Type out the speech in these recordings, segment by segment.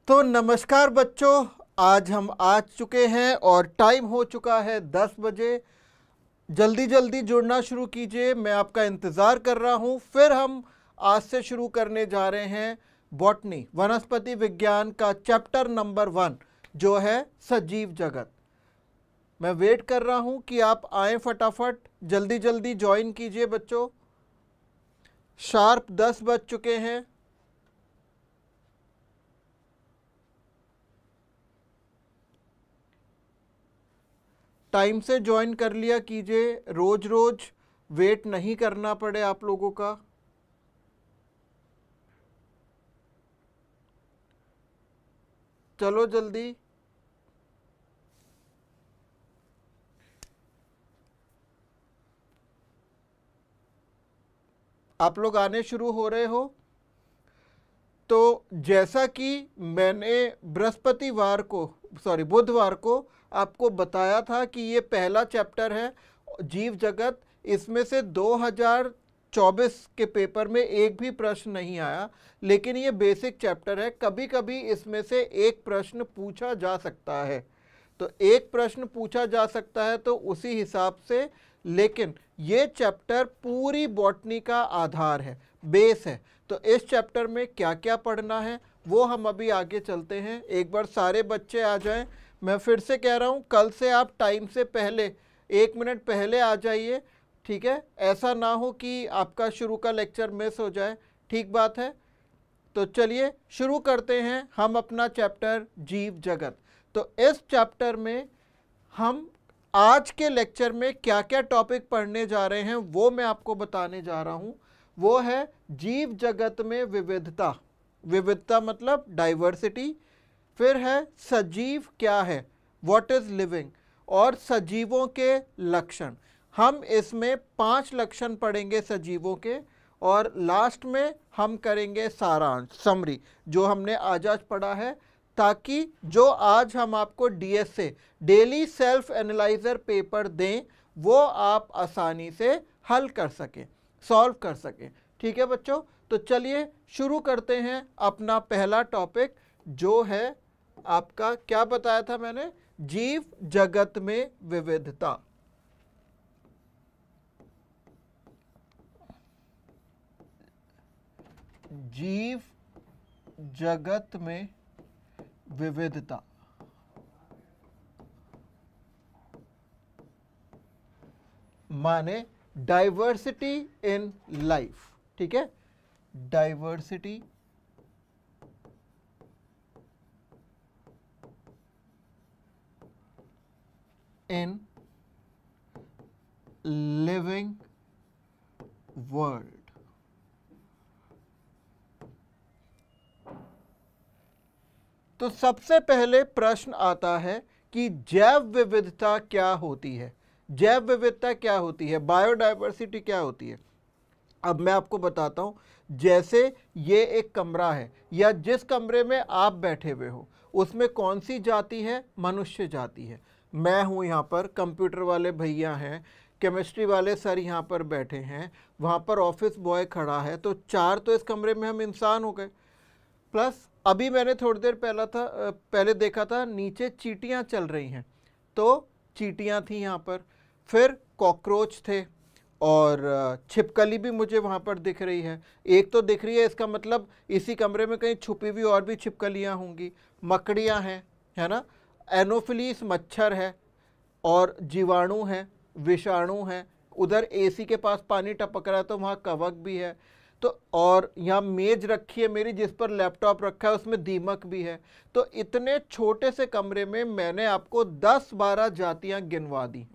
तो नमस्कार बच्चों, आज हम आ चुके हैं और टाइम हो चुका है 10 बजे। जल्दी जल्दी जुड़ना शुरू कीजिए, मैं आपका इंतज़ार कर रहा हूं। फिर हम आज से शुरू करने जा रहे हैं बॉटनी, वनस्पति विज्ञान का चैप्टर नंबर 1 जो है सजीव जगत। मैं वेट कर रहा हूं कि आप आए, फटाफट जल्दी जल्दी ज्वाइन कीजिए बच्चों। शार्प 10 बज चुके हैं। टाइम से ज्वाइन कर लिया कीजिए, रोज रोज वेट नहीं करना पड़े आप लोगों का। चलो जल्दी। आप लोग आने शुरू हो रहे हो। तो जैसा कि मैंने बुधवार को आपको बताया था कि ये पहला चैप्टर है जीव जगत। इसमें से 2024 के पेपर में एक भी प्रश्न नहीं आया, लेकिन ये बेसिक चैप्टर है। कभी कभी इसमें से एक प्रश्न पूछा जा सकता है, तो एक प्रश्न पूछा जा सकता है तो उसी हिसाब से। लेकिन ये चैप्टर पूरी बॉटनी का आधार है, बेस है। तो इस चैप्टर में क्या क्या पढ़ना है वो हम अभी आगे चलते हैं। एक बार सारे बच्चे आ जाएं। मैं फिर से कह रहा हूं, कल से आप टाइम से पहले 1 मिनट पहले आ जाइए, ठीक है। ऐसा ना हो कि आपका शुरू का लेक्चर मिस हो जाए, ठीक बात है। तो चलिए शुरू करते हैं हम अपना चैप्टर जीव जगत। तो इस चैप्टर में हम आज के लेक्चर में क्या क्या टॉपिक पढ़ने जा रहे हैं वो मैं आपको बताने जा रहा हूं। वो है जीव जगत में विविधता। विविधता मतलब डाइवर्सिटी। फिर है सजीव क्या है, व्हाट इज लिविंग, और सजीवों के लक्षण। हम इसमें 5 लक्षण पढ़ेंगे सजीवों के, और लास्ट में हम करेंगे सारांश, समरी, जो हमने आज पढ़ा है, ताकि जो आज हम आपको DSA daily self analyser paper दें वो आप आसानी से हल कर सकें, सॉल्व कर सकें। ठीक है बच्चों, तो चलिए शुरू करते हैं अपना पहला टॉपिक, जो है आपका, क्या बताया था मैंने, जीव जगत में विविधता। जीव जगत में विविधता माने डाइवर्सिटी इन लाइफ, ठीक है। Diversity in living world. तो सबसे पहले प्रश्न आता है कि जैव विविधता क्या होती है। जैव विविधता क्या होती है, बायोडाइवर्सिटी क्या होती है। अब मैं आपको बताता हूं। जैसे ये एक कमरा है, या जिस कमरे में आप बैठे हुए हो उसमें कौन सी जाति है, मनुष्य जाति है। मैं हूं यहाँ पर, कंप्यूटर वाले भैया हैं, केमिस्ट्री वाले सर यहाँ पर बैठे हैं, वहाँ पर ऑफिस बॉय खड़ा है, तो 4 तो इस कमरे में हम इंसान हो गए। प्लस अभी मैंने थोड़ी देर पहले देखा था, नीचे चींटियां चल रही हैं, तो चींटियां थी यहाँ पर। फिर कॉकरोच थे, और छिपकली भी मुझे वहाँ पर दिख रही है। एक तो दिख रही है, इसका मतलब इसी कमरे में कहीं छुपी हुई और भी छिपकलियाँ होंगी। मकड़ियाँ हैं, है ना। एनोफिलीस मच्छर है, और जीवाणु हैं, विषाणु हैं। उधर एसी के पास पानी टपक रहा है तो वहाँ कवक भी है। तो और यहाँ मेज रखी है मेरी जिस पर लैपटॉप रखा है, उसमें दीमक भी है। तो इतने छोटे से कमरे में मैंने आपको 10-12 जातियाँ गिनवा दी।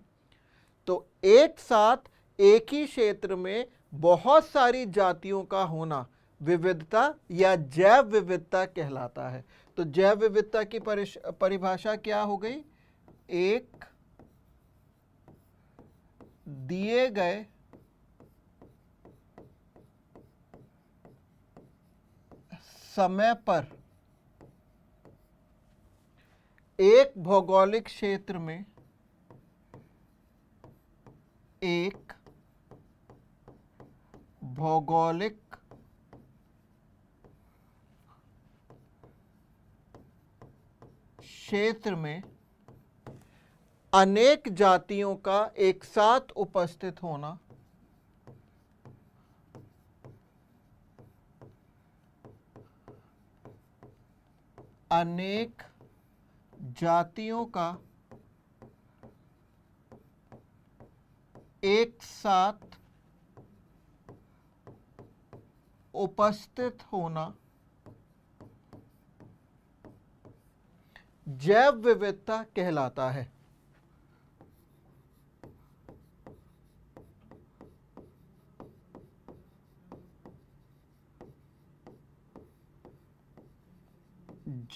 तो एक साथ एक ही क्षेत्र में बहुत सारी जातियों का होना विविधता या जैव विविधता कहलाता है। तो जैव विविधता की परिभाषा क्या हो गई, एक दिए गए समय पर एक भौगोलिक क्षेत्र में एक भौगोलिक क्षेत्र में अनेक जातियों का एक साथ उपस्थित होना अनेक जातियों का एक साथ उपस्थित होना जैव विविधता कहलाता है।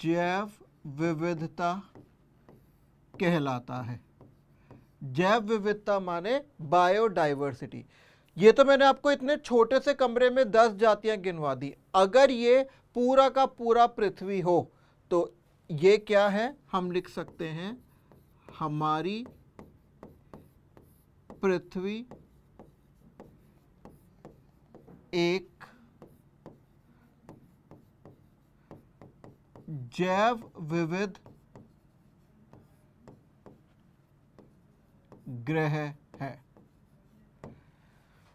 जैव विविधता कहलाता है। जैव विविधता माने बायोडाइवर्सिटी। ये तो मैंने आपको इतने छोटे से कमरे में 10 जातियां गिनवा दी। अगर ये पूरा का पूरा पृथ्वी हो तो ये क्या है, हम लिख सकते हैं हमारी पृथ्वी एक जैव विविध ग्रह है।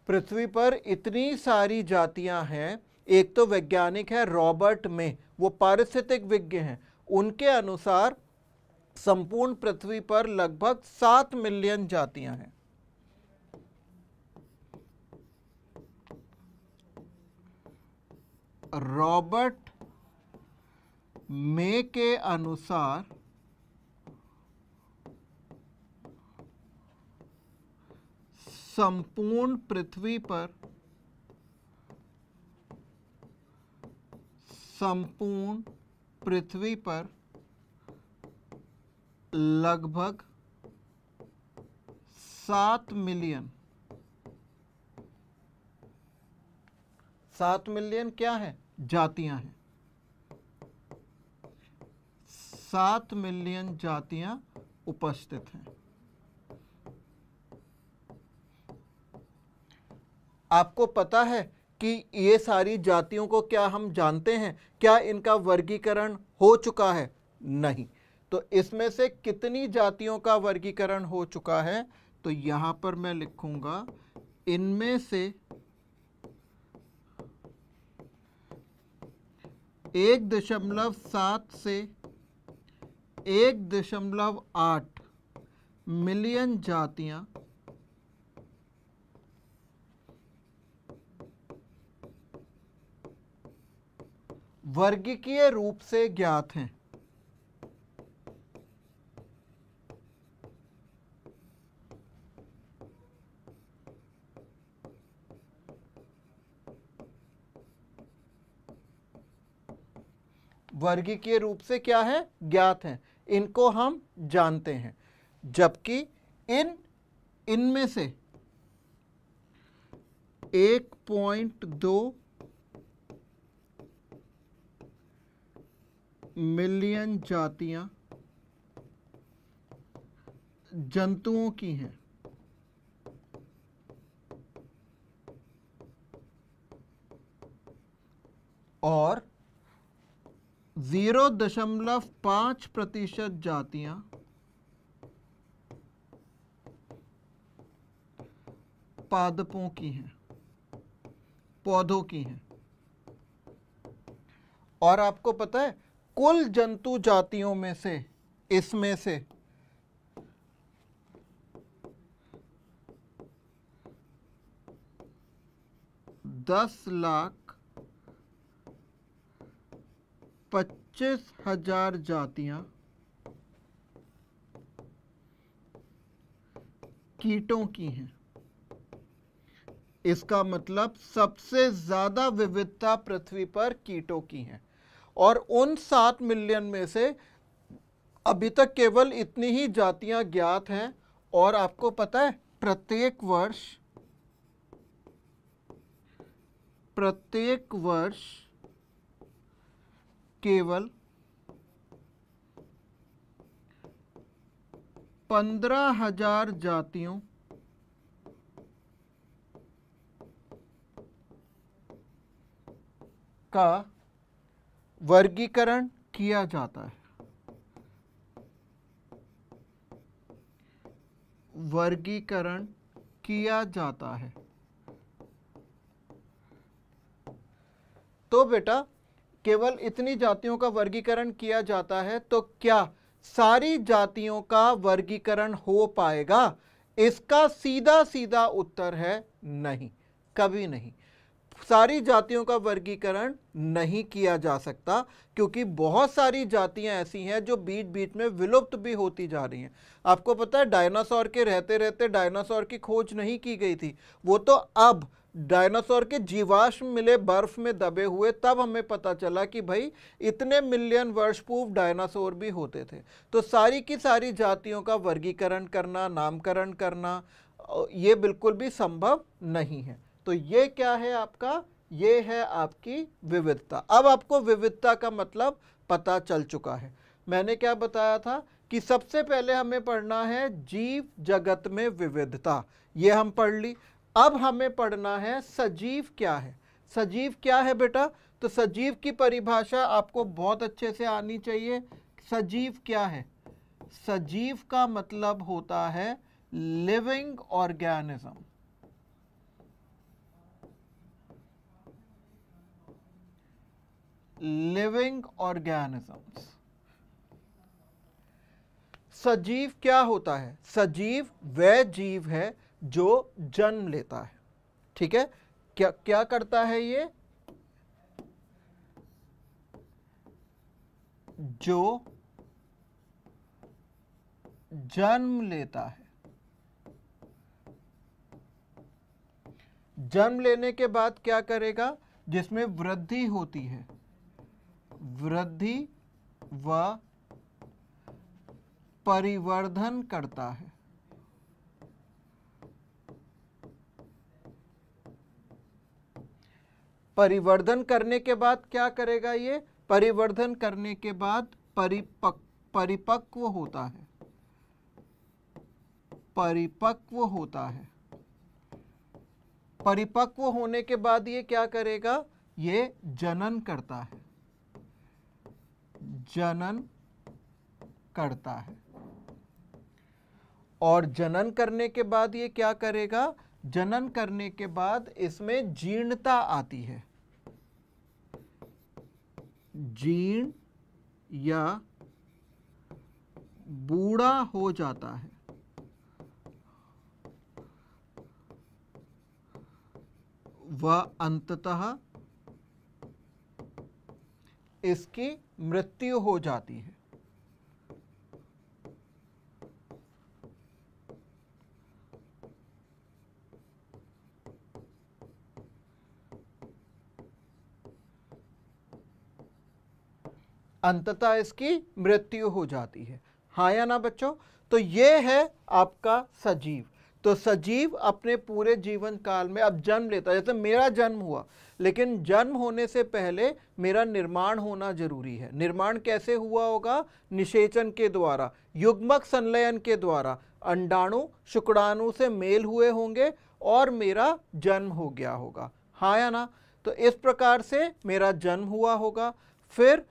पृथ्वी पर इतनी सारी जातियां हैं। एक तो वैज्ञानिक है रॉबर्ट मे, वो पारिस्थितिक विज्ञ हैं। उनके अनुसार संपूर्ण पृथ्वी पर लगभग 7 मिलियन जातियां हैं। रॉबर्ट मे के अनुसार संपूर्ण पृथ्वी पर लगभग 7 मिलियन क्या है, जातियां हैं। 7 मिलियन जातियां उपस्थित हैं। आपको पता है कि ये सारी जातियों को क्या हम जानते हैं? क्या इनका वर्गीकरण हो चुका है? नहीं। तो इसमें से कितनी जातियों का वर्गीकरण हो चुका है? तो यहां पर मैं लिखूंगा इनमें से 1.7 से 1.8 मिलियन जातियां वर्गीकीय रूप से ज्ञात हैं। वर्गीकीय रूप से क्या है, ज्ञात हैं। इनको हम जानते हैं। जबकि इनमें से 1.2 मिलियन जातियां जंतुओं की हैं। और 0.5% जातियां पादपों की हैं, पौधों की हैं। और आपको पता है कुल जंतु जातियों में से इसमें से 10,25,000 जातियां कीटों की हैं। इसका मतलब सबसे ज्यादा विविधता पृथ्वी पर कीटों की है। और उन 7 मिलियन में से अभी तक केवल इतनी ही जातियां ज्ञात हैं। और आपको पता है प्रत्येक वर्ष केवल 15,000 जातियों का वर्गीकरण किया जाता है। वर्गीकरण किया जाता है। तो बेटा केवल इतनी जातियों का वर्गीकरण किया जाता है, तो क्या सारी जातियों का वर्गीकरण हो पाएगा? इसका सीधा सीधा उत्तर है नहीं, कभी नहीं। सारी जातियों का वर्गीकरण नहीं किया जा सकता, क्योंकि बहुत सारी जातियां ऐसी हैं जो बीच बीच में विलुप्त भी होती जा रही हैं। आपको पता है डायनासोर के रहते रहते डायनासोर की खोज नहीं की गई थी, वो तो अब डायनासोर के जीवाश्म मिले बर्फ में दबे हुए, तब हमें पता चला कि भाई इतने मिलियन वर्ष पूर्व डायनासोर भी होते थे। तो सारी की सारी जातियों का वर्गीकरण करना, नामकरण करना, ये बिल्कुल भी संभव नहीं है। तो ये क्या है आपका? ये है आपकी विविधता। अब आपको विविधता का मतलब पता चल चुका है। मैंने क्या बताया था कि सबसे पहले हमें पढ़ना है जीव जगत में विविधता, ये हम पढ़ ली। अब हमें पढ़ना है सजीव क्या है। सजीव क्या है बेटा? तो सजीव की परिभाषा आपको बहुत अच्छे से आनी चाहिए। सजीव क्या है? सजीव का मतलब होता है लिविंग ऑर्गेनिज्म। Living organisms. सजीव क्या होता है? सजीव वह जीव है जो जन्म लेता है। ठीक है, क्या क्या करता है ये? जो जन्म लेता है। जन्म लेने के बाद क्या करेगा? जिसमें वृद्धि होती है, वृद्धि व परिवर्धन करता है। परिवर्धन करने के बाद क्या करेगा ये? परिवर्धन करने के बाद परिपक्व होता है, परिपक्व होता है। परिपक्व होने के बाद ये क्या करेगा? ये जनन करता है, जनन करता है। और जनन करने के बाद ये क्या करेगा? जनन करने के बाद इसमें जीर्णता आती है, जीर्ण या बूढ़ा हो जाता है। वह अंततः इसकी मृत्यु हो जाती है। अंततः इसकी मृत्यु हो जाती है। हाँ या ना बच्चों? तो ये है आपका सजीव। तो सजीव अपने पूरे जीवन काल में अब जन्म लेता है। जैसे मेरा जन्म हुआ, लेकिन जन्म होने से पहले मेरा निर्माण होना जरूरी है। निर्माण कैसे हुआ होगा? निषेचन के द्वारा, युग्मक संलयन के द्वारा अंडाणु शुक्राणु से मेल हुए होंगे और मेरा जन्म हो गया होगा। हाँ या ना? तो इस प्रकार से मेरा जन्म हुआ होगा। फिर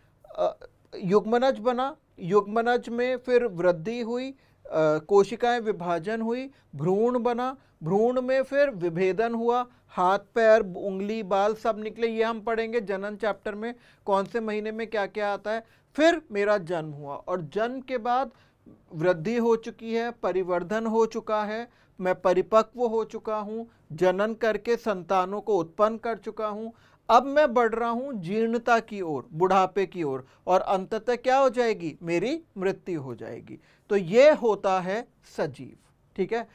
युग्मनज बना, युग्मनज में फिर वृद्धि हुई, कोशिकाएं विभाजन हुई, भ्रूण बना, भ्रूण में फिर विभेदन हुआ, हाथ पैर उंगली बाल सब निकले। ये हम पढ़ेंगे जनन चैप्टर में, कौन से महीने में क्या क्या आता है। फिर मेरा जन्म हुआ और जन्म के बाद वृद्धि हो चुकी है, परिवर्धन हो चुका है, मैं परिपक्व हो चुका हूँ, जनन करके संतानों को उत्पन्न कर चुका हूँ। अब मैं बढ़ रहा हूं जीर्णता की ओर, बुढ़ापे की ओर, और अंततः क्या हो जाएगी? मेरी मृत्यु हो जाएगी। तो ये होता है सजीव। ठीक है,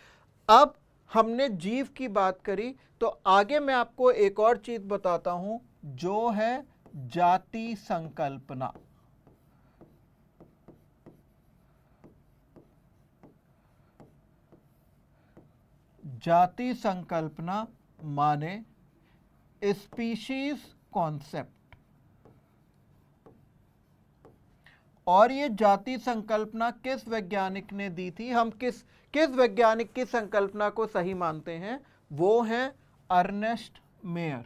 अब हमने जीव की बात करी, तो आगे मैं आपको एक और चीज बताता हूं जो है जाति संकल्पना। जाति संकल्पना माने स्पीशीज कॉन्सेप्ट। और ये जाति संकल्पना किस वैज्ञानिक ने दी थी? हम किस वैज्ञानिक की संकल्पना को सही मानते हैं? वो है अर्नेस्ट मेयर।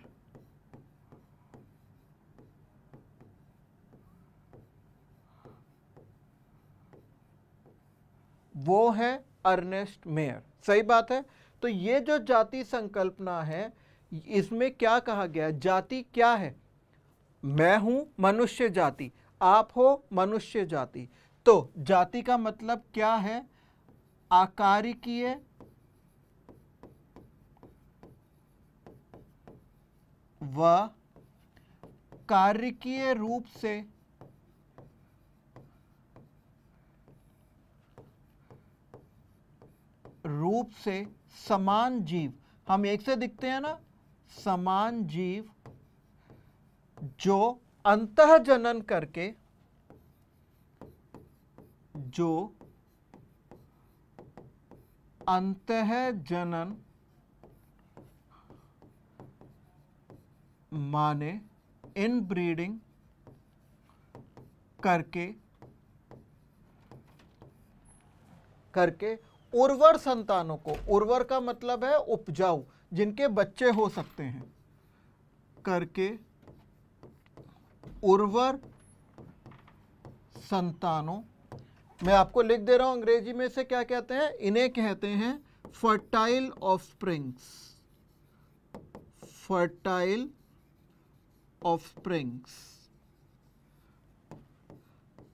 वो है अर्नेस्ट मेयर। सही बात है। तो ये जो जाति संकल्पना है, इसमें क्या कहा गया? जाति क्या है? मैं हूं मनुष्य जाति, आप हो मनुष्य जाति। तो जाति का मतलब क्या है? आकारिकीय व कार्यकीय रूप से समान जीव। हम एक से दिखते हैं ना, समान जीव जो अंतः जनन करके, जो अंतः जनन माने इनब्रीडिंग करके उर्वर संतानों को, उर्वर का मतलब है उपजाऊ, जिनके बच्चे हो सकते हैं, करके उर्वर संतानों, मैं आपको लिख दे रहा हूं अंग्रेजी में से क्या कहते हैं, इन्हें कहते हैं फर्टाइल ऑफस्प्रिंग्स। फर्टाइल ऑफस्प्रिंग्स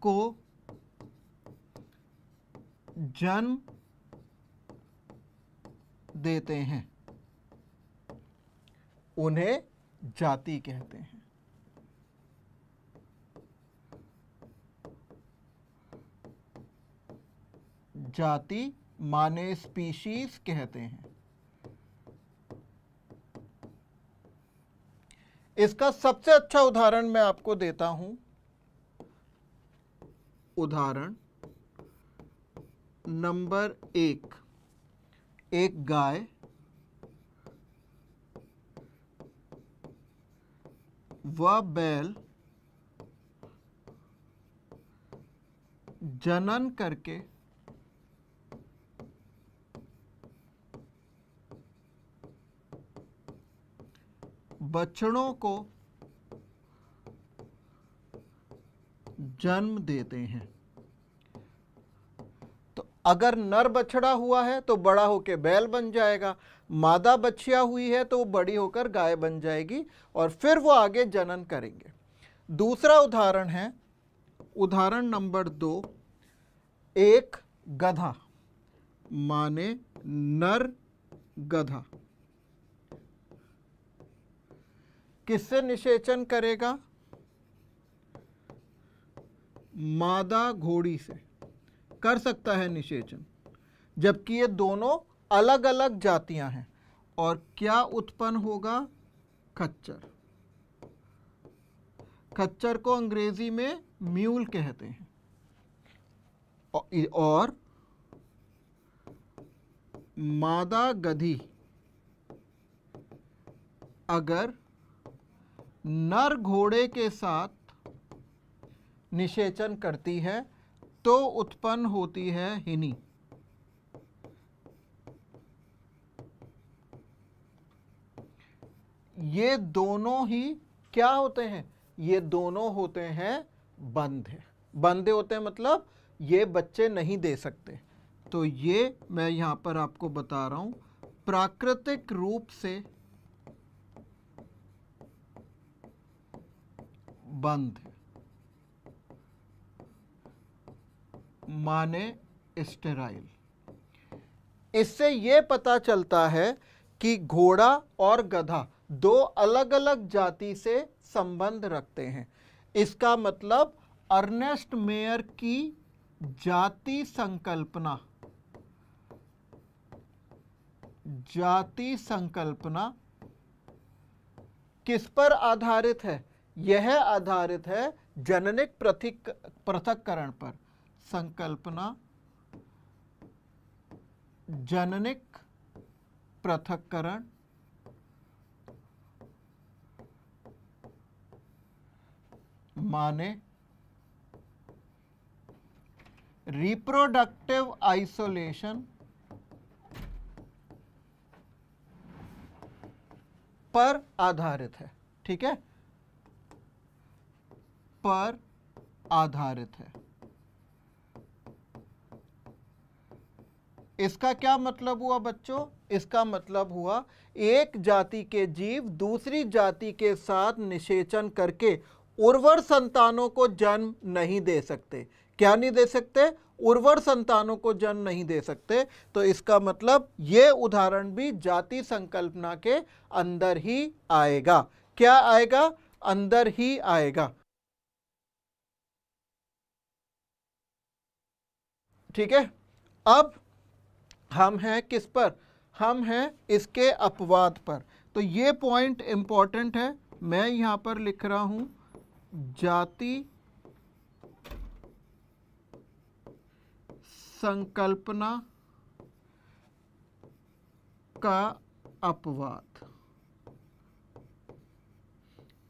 को जन्म देते हैं, उन्हें जाति कहते हैं। जाति माने स्पीशीज कहते हैं। इसका सबसे अच्छा उदाहरण मैं आपको देता हूं। उदाहरण नंबर 1, एक गाय व बैल जनन करके बछड़ों को जन्म देते हैं। तो अगर नर बछड़ा हुआ है तो बड़ा होकर बैल बन जाएगा, मादा बछिया हुई है तो वो बड़ी होकर गाय बन जाएगी, और फिर वो आगे जनन करेंगे। दूसरा उदाहरण है, उदाहरण नंबर 2, एक गधा माने नर गधा किससे निषेचन करेगा? मादा घोड़ी से कर सकता है निषेचन, जबकि ये दोनों अलग अलग जातियां हैं। और क्या उत्पन्न होगा? खच्चर। खच्चर को अंग्रेजी में म्यूल कहते हैं। और मादा गधी अगर नर घोड़े के साथ निषेचन करती है तो उत्पन्न होती है हिनी। ये दोनों ही क्या होते हैं? ये दोनों होते हैं बंधे। बंधे होते हैं मतलब ये बच्चे नहीं दे सकते। तो ये मैं यहां पर आपको बता रहा हूं, प्राकृतिक रूप से बंध माने स्टेराइल। इससे ये पता चलता है कि घोड़ा और गधा दो अलग अलग जाति से संबंध रखते हैं। इसका मतलब अर्नेस्ट मेयर की जाति संकल्पना किस पर आधारित है? यह आधारित है जननिक पृथक्करण पर। संकल्पना जननिक पृथक्करण माने रिप्रोडक्टिव आइसोलेशन पर आधारित है। ठीक है, पर आधारित है। इसका क्या मतलब हुआ बच्चों? इसका मतलब हुआ एक जाति के जीव दूसरी जाति के साथ निषेचन करके उर्वर संतानों को जन्म नहीं दे सकते। क्या नहीं दे सकते? उर्वर संतानों को जन्म नहीं दे सकते। तो इसका मतलब ये उदाहरण भी जाति संकल्पना के अंदर ही आएगा। क्या आएगा? अंदर ही आएगा। ठीक है, अब हम हैं किस पर? हम हैं इसके अपवाद पर। तो ये पॉइंट इंपॉर्टेंट है, मैं यहां पर लिख रहा हूं जाति संकल्पना का अपवाद।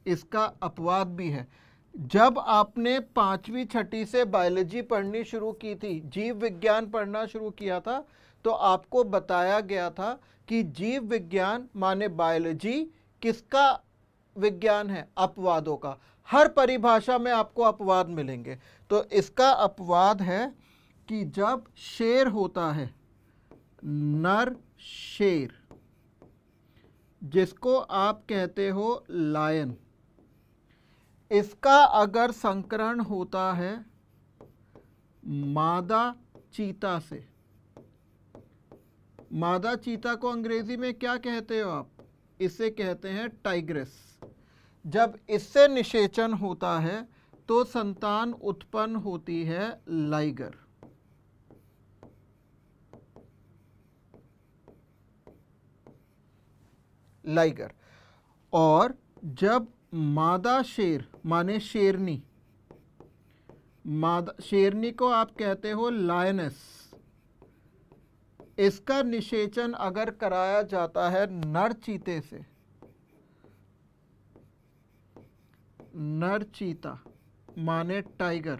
इसका अपवाद भी है। जब आपने 5वीं 6ठी से बायोलॉजी पढ़नी शुरू की थी, जीव विज्ञान पढ़ना शुरू किया था, तो आपको बताया गया था कि जीव विज्ञान माने बायोलॉजी किसका विज्ञान है? अपवादों का। हर परिभाषा में आपको अपवाद मिलेंगे। तो इसका अपवाद है कि जब शेर होता है, नर शेर, जिसको आप कहते हो लायन, इसका अगर संकरण होता है मादा चीता से, मादा चीता को अंग्रेजी में क्या कहते हो आप? इसे कहते हैं टाइग्रेस। जब इससे निषेचन होता है तो संतान उत्पन्न होती है लाइगर। लाइगर। और जब मादा शेर माने शेरनी, मादा शेरनी को आप कहते हो लायनेस, इसका निषेचन अगर कराया जाता है नर चीते से, नर चीता माने टाइगर,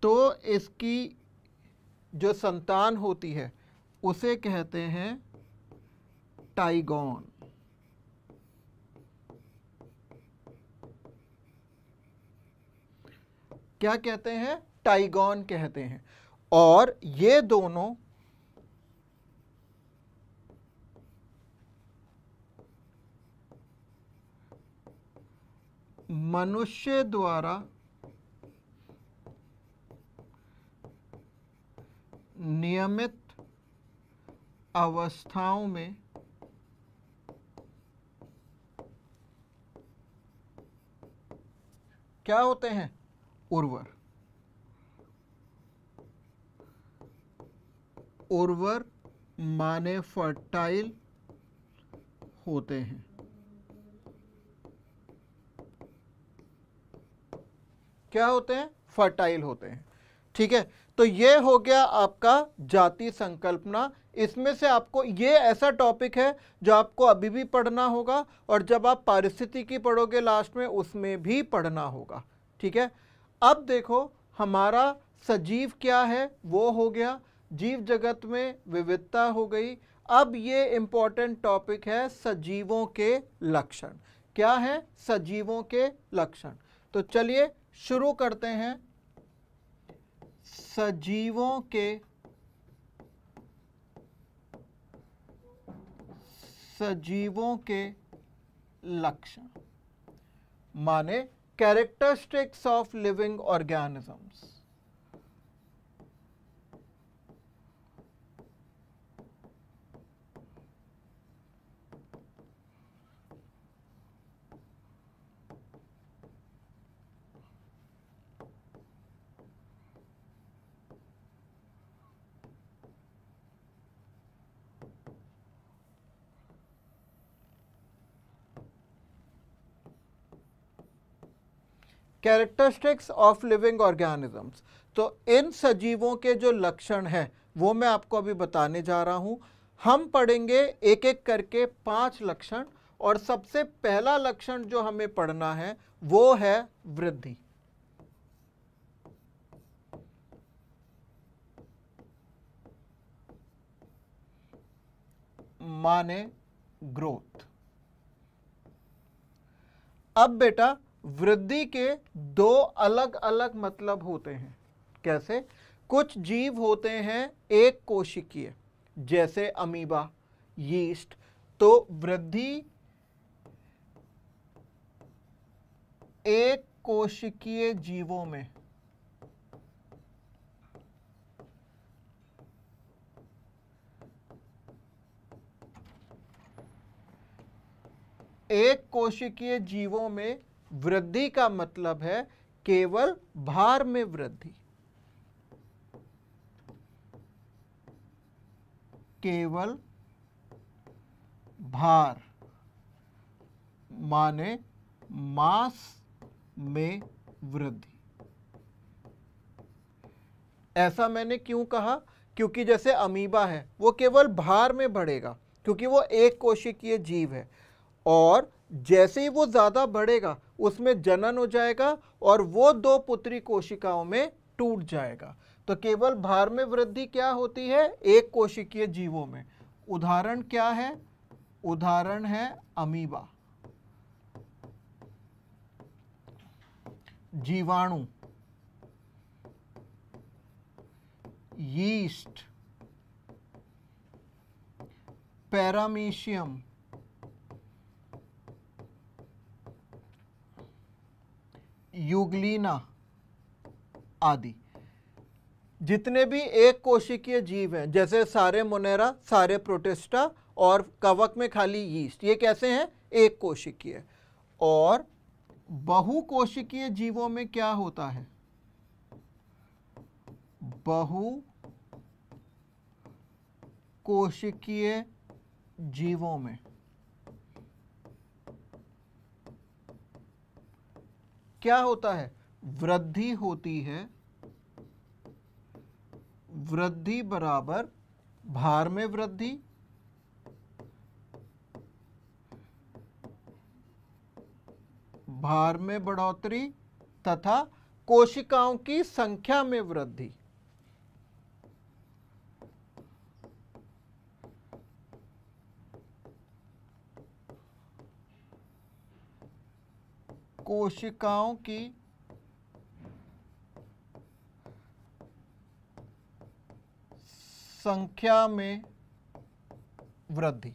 तो इसकी जो संतान होती है उसे कहते हैं टाइगॉन। क्या कहते हैं? टाइगॉन कहते हैं। और ये दोनों मनुष्य द्वारा नियमित अवस्थाओं में क्या होते हैं? उर्वर। उर्वर माने फर्टाइल होते हैं। क्या होते हैं? फर्टाइल होते हैं। ठीक है, तो ये हो गया आपका जाति संकल्पना। इसमें से आपको ये ऐसा टॉपिक है जो आपको अभी भी पढ़ना होगा, और जब आप पारिस्थितिकी पढ़ोगे लास्ट में उसमें भी पढ़ना होगा। ठीक है, अब देखो हमारा सजीव क्या है वो हो गया, जीव जगत में विविधता हो गई। अब ये इंपॉर्टेंट टॉपिक है सजीवों के लक्षण। क्या है? सजीवों के लक्षण। तो चलिए शुरू करते हैं सजीवों के लक्षण माने characteristics of living organisms. Characteristics of living organisms. तो इन सजीवों के जो लक्षण हैं वो मैं आपको अभी बताने जा रहा हूं। हम पढ़ेंगे एक एक करके 5 लक्षण, और सबसे पहला लक्षण जो हमें पढ़ना है वो है वृद्धि। माने ग्रोथ। अब बेटा वृद्धि के 2 अलग अलग मतलब होते हैं। कैसे? कुछ जीव होते हैं एक कोशिकीय, जैसे अमीबा, यीस्ट। तो वृद्धि एक कोशिकीय जीवों में एक कोशिकीय जीवों में वृद्धि का मतलब है केवल भार में वृद्धि, केवल भार माने मास में वृद्धि। ऐसा मैंने क्यों कहा? क्योंकि जैसे अमीबा है वो केवल भार में बढ़ेगा क्योंकि वो एक कोशिकीय जीव है, और जैसे ही वो ज़्यादा बढ़ेगा उसमें जनन हो जाएगा और वो दो पुत्री कोशिकाओं में टूट जाएगा। तो केवल भार में वृद्धि क्या होती है? एक कोशिकीय जीवों में। उदाहरण क्या है? उदाहरण है अमीबा, जीवाणु, यीस्ट, पैरामीशियम, यूग्लिना आदि। जितने भी एक कोशिकीय जीव हैं, जैसे सारे मोनेरा, सारे प्रोटिस्टा और कवक में खाली यीस्ट, ये कैसे हैं? एक कोशिकीय। और बहुकोशिकीय जीवों में क्या होता है? बहुकोशिकीय जीवों में क्या होता है? वृद्धि होती है। वृद्धि बराबर भार में वृद्धि, भार में बढ़ोतरी तथा कोशिकाओं की संख्या में वृद्धि। कोशिकाओं की संख्या में वृद्धि,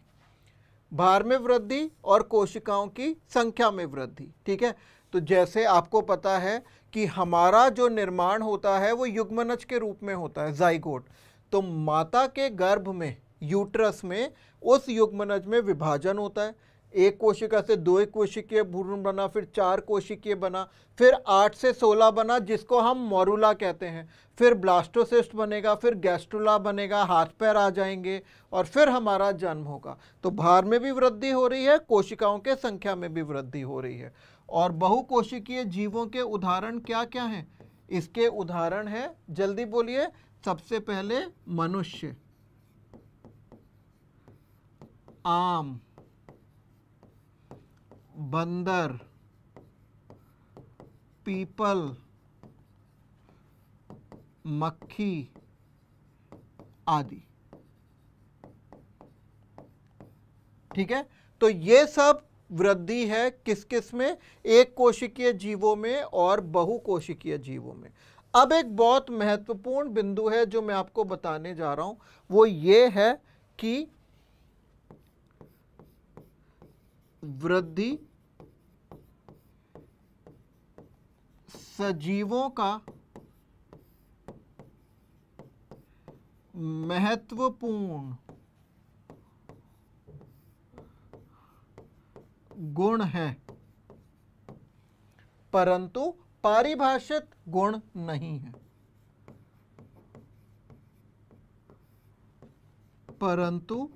भार में वृद्धि और कोशिकाओं की संख्या में वृद्धि। ठीक है, तो जैसे आपको पता है कि हमारा जो निर्माण होता है वो युग्मनज के रूप में होता है, जाइगोट। तो माता के गर्भ में, यूट्रस में, उस युग्मनज में विभाजन होता है। एक कोशिका से दो कोशिकीय भ्रूण बना, फिर 4 कोशिकीय बना, फिर 8 से 16 बना जिसको हम मोरुला कहते हैं, फिर ब्लास्टोसिस्ट बनेगा, फिर गैस्ट्रुला बनेगा, हाथ पैर आ जाएंगे और फिर हमारा जन्म होगा। तो भार में भी वृद्धि हो रही है, कोशिकाओं के संख्या में भी वृद्धि हो रही है। और बहुकोशिकीय जीवों के उदाहरण क्या क्या हैं? इसके उदाहरण है, जल्दी बोलिए। सबसे पहले मनुष्य, आम, बंदर, पीपल, मक्खी आदि। ठीक है, तो ये सब वृद्धि है किस किस में? एक कोशिकीय जीवों में और बहुकोशिकीय जीवों में। अब एक बहुत महत्वपूर्ण बिंदु है जो मैं आपको बताने जा रहा हूं, वो ये है कि वृद्धि सजीवों का महत्वपूर्ण गुण है, परंतु पारिभाषित गुण नहीं है। परंतु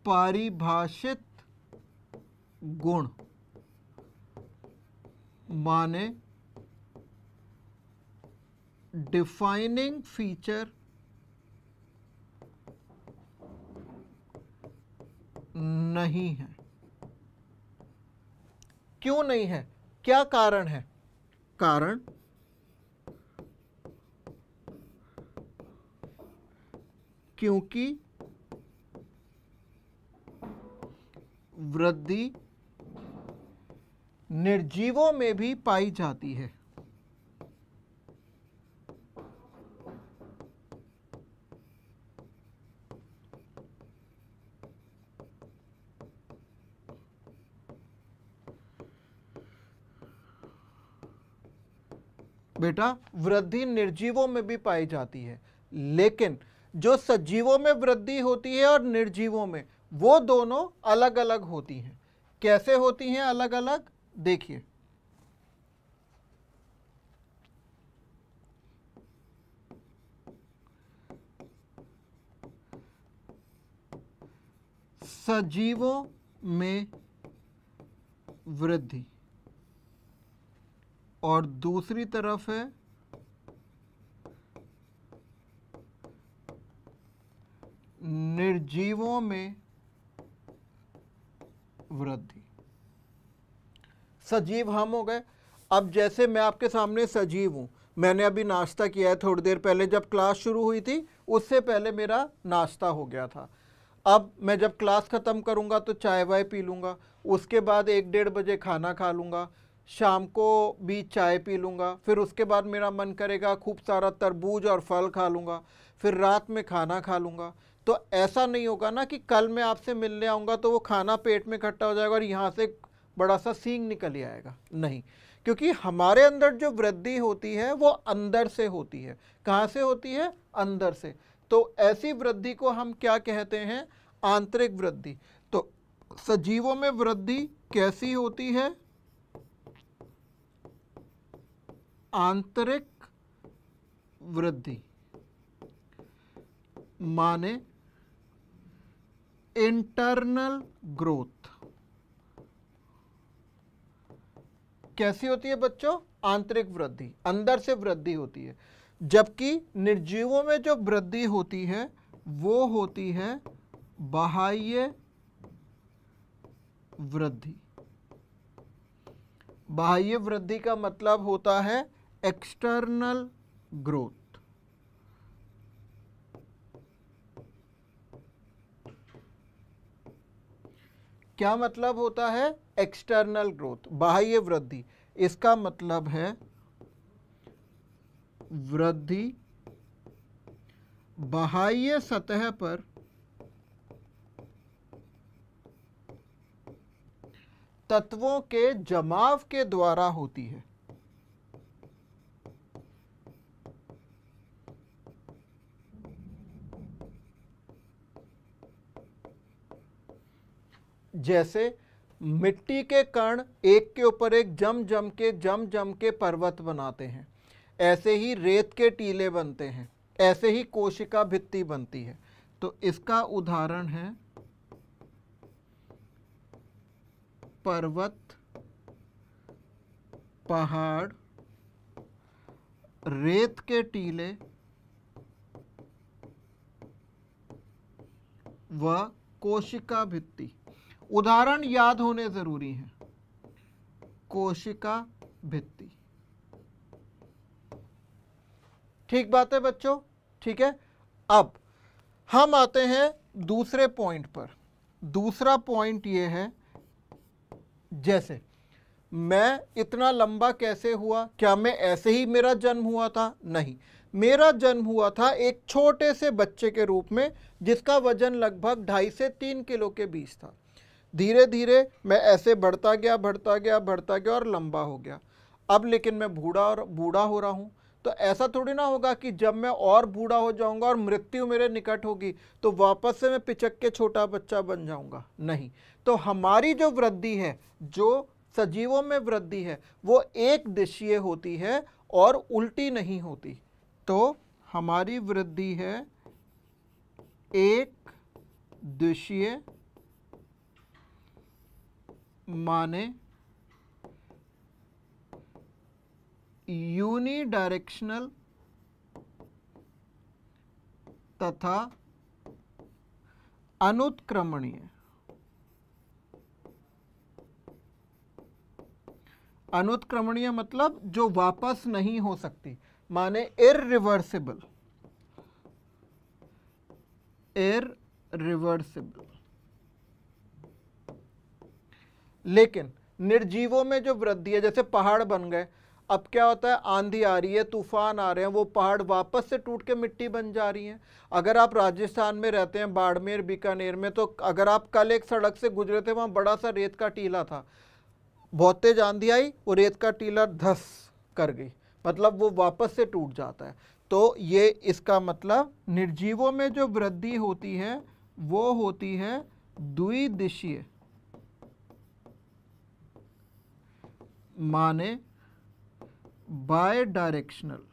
पारिभाषित गुण माने डिफाइनिंग फीचर नहीं है। क्यों नहीं है? क्या कारण है? कारण क्योंकि वृद्धि निर्जीवों में भी पाई जाती है। बेटा वृद्धि निर्जीवों में भी पाई जाती है, लेकिन जो सजीवों में वृद्धि होती है और निर्जीवों में, वो दोनों अलग अलग होती हैं। कैसे होती हैं अलग अलग, देखिए। सजीवों में वृद्धि और दूसरी तरफ है निर्जीवों में वृद्धि। सजीव हम हो गए। अब जैसे मैं आपके सामने सजीव हूं, मैंने अभी नाश्ता किया है थोड़ी देर पहले, जब क्लास शुरू हुई थी उससे पहले मेरा नाश्ता हो गया था। अब मैं जब क्लास ख़त्म करूंगा तो चाय वाय पी लूँगा, उसके बाद 1-1:30 बजे खाना खा लूँगा, शाम को भी चाय पी लूँगा, फिर उसके बाद मेरा मन करेगा खूब सारा तरबूज और फल खा लूँगा, फिर रात में खाना खा लूँगा। तो ऐसा नहीं होगा ना कि कल मैं आपसे मिलने आऊँगा तो वो खाना पेट में इकट्ठा हो जाएगा और यहाँ से बड़ा सा सींग निकल ही आएगा, नहीं। क्योंकि हमारे अंदर जो वृद्धि होती है वो अंदर से होती है। कहाँ से होती है? अंदर से। तो ऐसी वृद्धि को हम क्या कहते हैं? आंतरिक वृद्धि। तो सजीवों में वृद्धि कैसी होती है? आंतरिक वृद्धि, माने इंटरनल ग्रोथ। कैसी होती है बच्चों? आंतरिक वृद्धि, अंदर से वृद्धि होती है। जबकि निर्जीवों में जो वृद्धि होती है वो होती है बाह्य वृद्धि। बाह्य वृद्धि का मतलब होता है एक्सटर्नल ग्रोथ। क्या मतलब होता है? एक्सटर्नल ग्रोथ, बाह्य वृद्धि। इसका मतलब है वृद्धि बाह्य सतह पर तत्वों के जमाव के द्वारा होती है। जैसे मिट्टी के कण एक के ऊपर एक जम जम के पर्वत बनाते हैं, ऐसे ही रेत के टीले बनते हैं, ऐसे ही कोशिका भित्ति बनती है। तो इसका उदाहरण है पर्वत, पहाड़, रेत के टीले व कोशिका भित्ति। उदाहरण याद होने जरूरी हैं। कोशिका भित्ति, ठीक बात है बच्चों? ठीक है। अब हम आते हैं दूसरे पॉइंट पर। दूसरा पॉइंट ये है, जैसे मैं इतना लंबा कैसे हुआ? क्या मैं ऐसे ही मेरा जन्म हुआ था? नहीं, मेरा जन्म हुआ था एक छोटे से बच्चे के रूप में जिसका वजन लगभग 2.5 से 3 किलो के बीच था। धीरे धीरे मैं ऐसे बढ़ता गया और लंबा हो गया। अब लेकिन मैं बूढ़ा हो रहा हूँ, तो ऐसा थोड़ी ना होगा कि जब मैं और बूढ़ा हो जाऊंगा और मृत्यु मेरे निकट होगी तो वापस से मैं पिचक के छोटा बच्चा बन जाऊंगा। नहीं, तो हमारी जो वृद्धि है, जो सजीवों में वृद्धि है, वो एक दिशीय होती है और उल्टी नहीं होती। तो हमारी वृद्धि है एक दिशीय, माने यूनिडायरेक्शनल तथा अनुत्क्रमणीय। अनुत्क्रमणीय मतलब जो वापस नहीं हो सकती, माने इररिवर्सिबल। इररिवर्सिबल। लेकिन निर्जीवों में जो वृद्धि है, जैसे पहाड़ बन गए, अब क्या होता है? आंधी आ रही है, तूफान आ रहे हैं, वो पहाड़ वापस से टूट के मिट्टी बन जा रही है। अगर आप राजस्थान में रहते हैं, बाड़मेर, बीकानेर में, तो अगर आप कल एक सड़क से गुजरे थे, वहाँ बड़ा सा रेत का टीला था, बहुत तेज आंधी आई, वो रेत का टीला धस कर गई, मतलब वो वापस से टूट जाता है। तो ये इसका मतलब निर्जीवों में जो वृद्धि होती है वो होती है द्विदिशीय, माने बाय डायरेक्शनल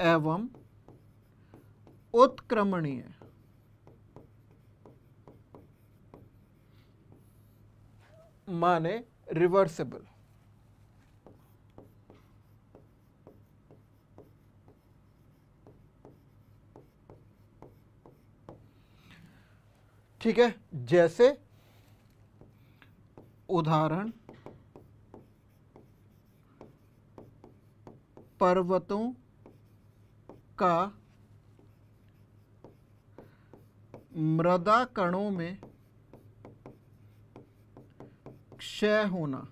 एवं उत्क्रमणीय। माने रिवर्सिबल। ठीक है, जैसे उदाहरण पर्वतों का मृदा कणों में क्षय होना,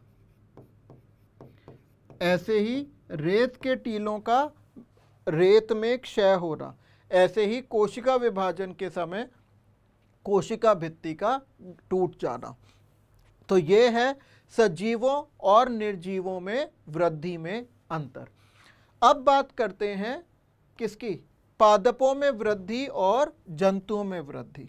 ऐसे ही रेत के टीलों का रेत में क्षय होना, ऐसे ही कोशिका विभाजन के समय कोशिका भित्ति का टूट जाना। तो ये है सजीवों और निर्जीवों में वृद्धि में अंतर। अब बात करते हैं किसकी? पादपों में वृद्धि और जंतुओं में वृद्धि।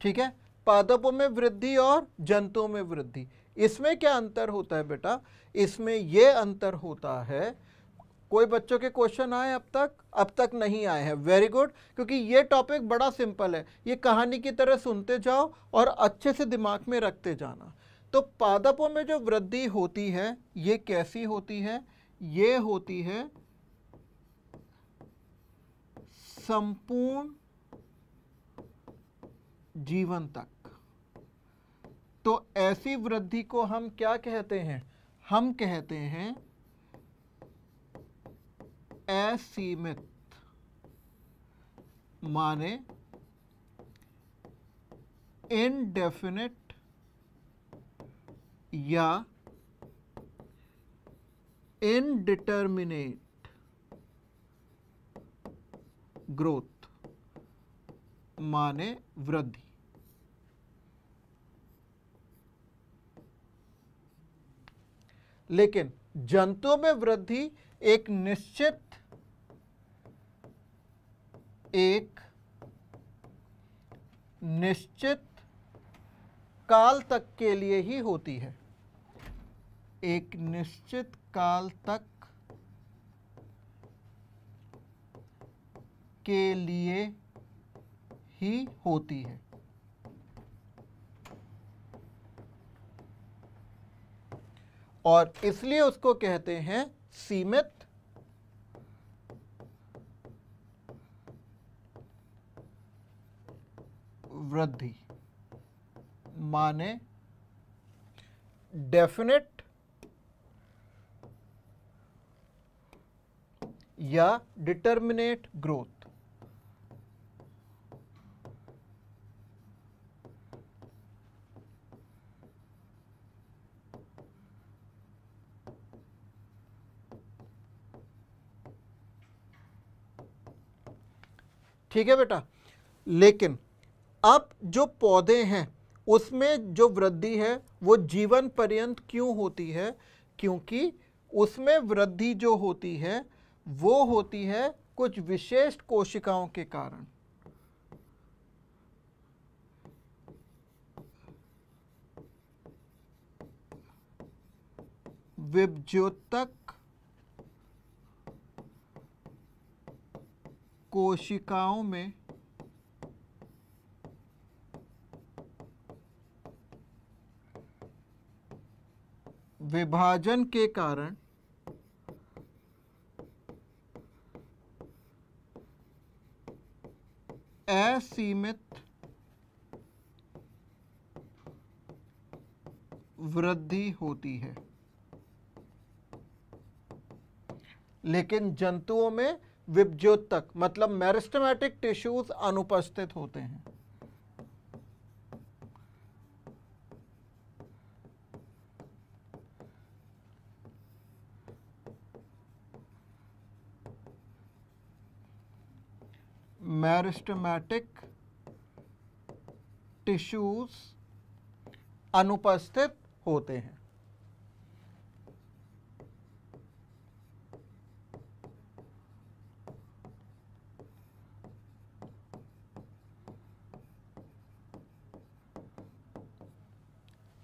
ठीक है, पादपों में वृद्धि और जंतुओं में वृद्धि, इसमें क्या अंतर होता है बेटा? इसमें यह अंतर होता है, कोई बच्चों के क्वेश्चन आए अब तक नहीं आए हैं, वेरी गुड, क्योंकि ये टॉपिक बड़ा सिंपल है, ये कहानी की तरह सुनते जाओ और अच्छे से दिमाग में रखते जाना। तो पादपों में जो वृद्धि होती है ये कैसी होती है? ये होती है संपूर्ण जीवन तक। तो ऐसी वृद्धि को हम क्या कहते हैं? हम कहते हैं असीमित, माने इनडेफिनिट या इनडिटर्मिनेट ग्रोथ, माने वृद्धि। लेकिन जंतुओं में वृद्धि एक निश्चित काल तक के लिए ही होती है, एक निश्चित काल तक के लिए ही होती है। और इसलिए उसको कहते हैं सीमित वृद्धि, माने डेफिनेट या डिटर्मिनेट ग्रोथ। ठीक है बेटा, लेकिन अब जो पौधे हैं उसमें जो वृद्धि है वो जीवन पर्यंत क्यों होती है? क्योंकि उसमें वृद्धि जो होती है वो होती है कुछ विशेष कोशिकाओं के कारण। विभज्योतक कोशिकाओं में विभाजन के कारण असीमित वृद्धि होती है। लेकिन जंतुओं में विभज्योतक मतलब मेरिस्टेमेटिक टिश्यूज अनुपस्थित होते हैं। मेरिस्टेमेटिक टिश्यूज अनुपस्थित होते हैं।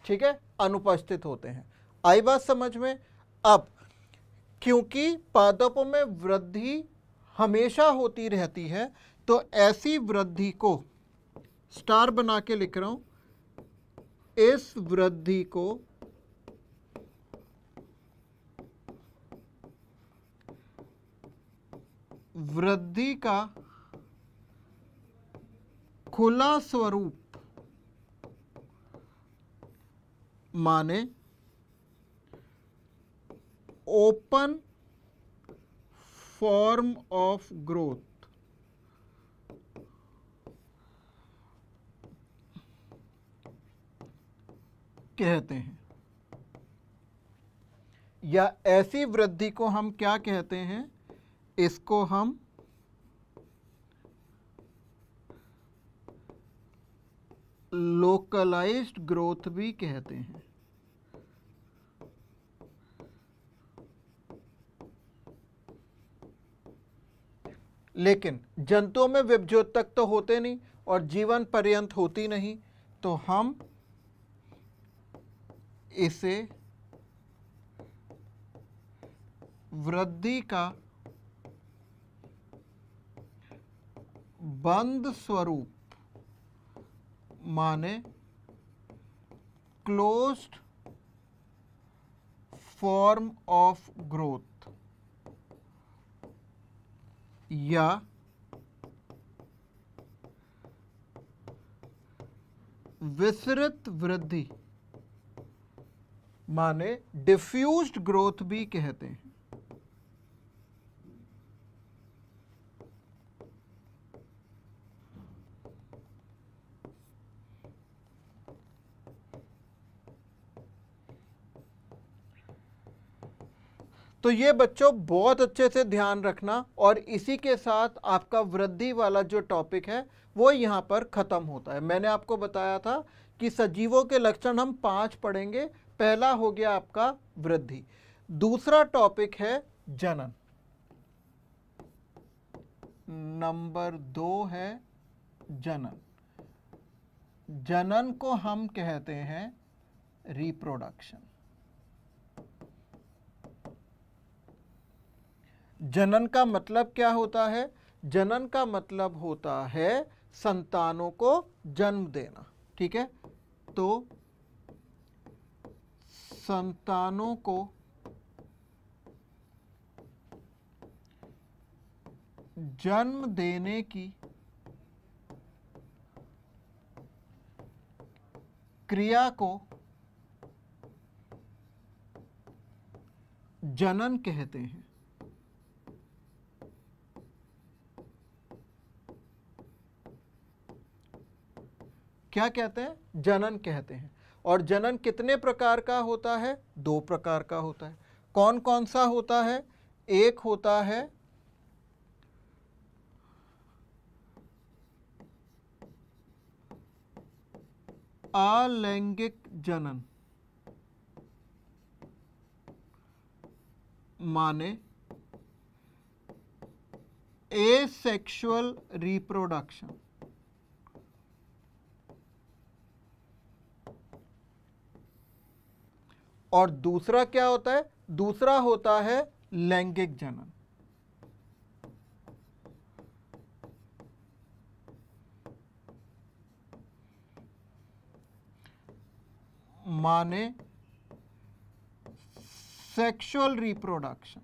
ठीक है, अनुपस्थित होते हैं। आई बात समझ में? अब क्योंकि पादपों में वृद्धि हमेशा होती रहती है, तो ऐसी वृद्धि को स्टार बना के लिख रहा हूं, इस वृद्धि को वृद्धि का खुला स्वरूप माने ओपन फॉर्म ऑफ ग्रोथ कहते हैं, या ऐसी वृद्धि को हम क्या कहते हैं? इसको हम लोकलाइज्ड ग्रोथ भी कहते हैं। लेकिन जंतुओं में विभज्योतक तो होते नहीं और जीवन पर्यंत होती नहीं, तो हम इसे वृद्धि का बंद स्वरूप माने क्लोज्ड फॉर्म ऑफ ग्रोथ या विस्तृत वृद्धि माने डिफ्यूज्ड ग्रोथ भी कहते हैं। तो ये बच्चों बहुत अच्छे से ध्यान रखना, और इसी के साथ आपका वृद्धि वाला जो टॉपिक है वो यहाँ पर खत्म होता है। मैंने आपको बताया था कि सजीवों के लक्षण हम 5 पढ़ेंगे। पहला हो गया आपका वृद्धि, दूसरा टॉपिक है जनन, नंबर 2 है जनन। जनन को हम कहते हैं रिप्रोडक्शन। जनन का मतलब क्या होता है? जनन का मतलब होता है संतानों को जन्म देना। ठीक है, तो संतानों को जन्म देने की क्रिया को जनन कहते हैं। क्या कहते हैं? जनन कहते हैं। और जनन कितने प्रकार का होता है? 2 प्रकार का होता है। कौन कौन सा होता है? एक होता है अलैंगिक जनन, माने एसेक्सुअल रिप्रोडक्शन। और दूसरा क्या होता है? दूसरा होता है लैंगिक जनन, माने सेक्सुअल रिप्रोडक्शन।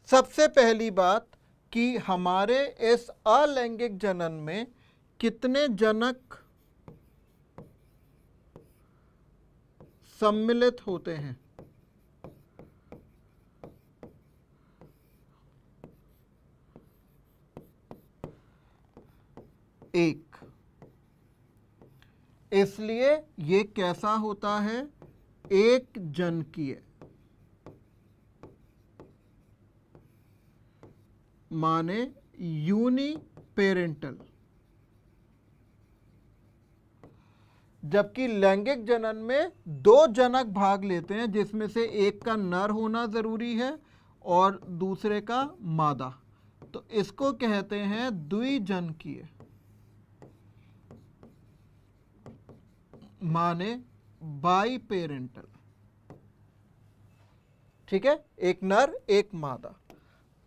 सबसे पहली बात कि हमारे इस अलैंगिक जनन में कितने जनक सम्मिलित होते हैं। एक, इसलिए ये कैसा होता है? एक जनकीय, माने यूनिपेरेंटल। जबकि लैंगिक जनन में दो जनक भाग लेते हैं, जिसमें से एक का नर होना जरूरी है और दूसरे का मादा। तो इसको कहते हैं द्विजनकीय, माने बाई पेरेंटल। ठीक है, एक नर एक मादा।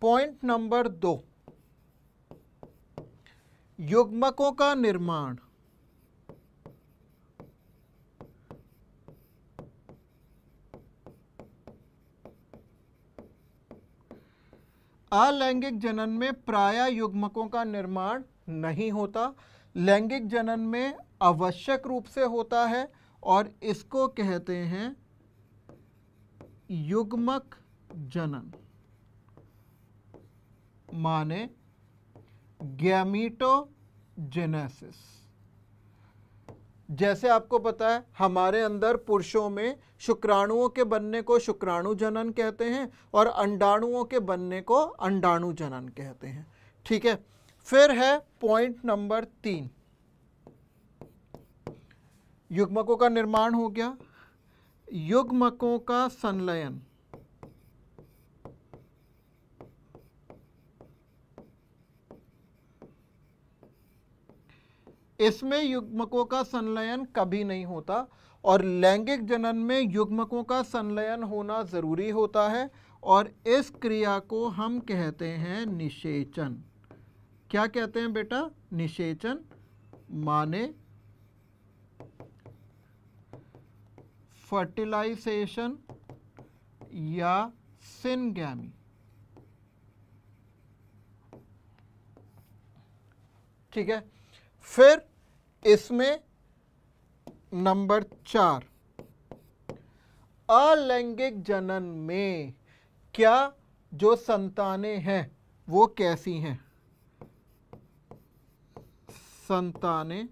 पॉइंट नंबर 2, युग्मकों का निर्माण। अलैंगिक जनन में प्रायः युग्मकों का निर्माण नहीं होता, लैंगिक जनन में आवश्यक रूप से होता है और इसको कहते हैं युग्मक जनन, माने गैमीटोजेनेसिस। जैसे आपको पता है हमारे अंदर पुरुषों में शुक्राणुओं के बनने को शुक्राणु जनन कहते हैं और अंडाणुओं के बनने को अंडाणु जनन कहते हैं। ठीक है, फिर है पॉइंट नंबर 3, युग्मकों का निर्माण हो गया, युग्मकों का संलयन। इसमें युग्मकों का संलयन कभी नहीं होता और लैंगिक जनन में युग्मकों का संलयन होना जरूरी होता है और इस क्रिया को हम कहते हैं निषेचन। क्या कहते हैं बेटा? निषेचन, माने फर्टिलाइजेशन या सिनगैमी। ठीक है, फिर इसमें नंबर 4, अलैंगिक जनन में क्या जो संतानें हैं वो कैसी हैं? संतानें,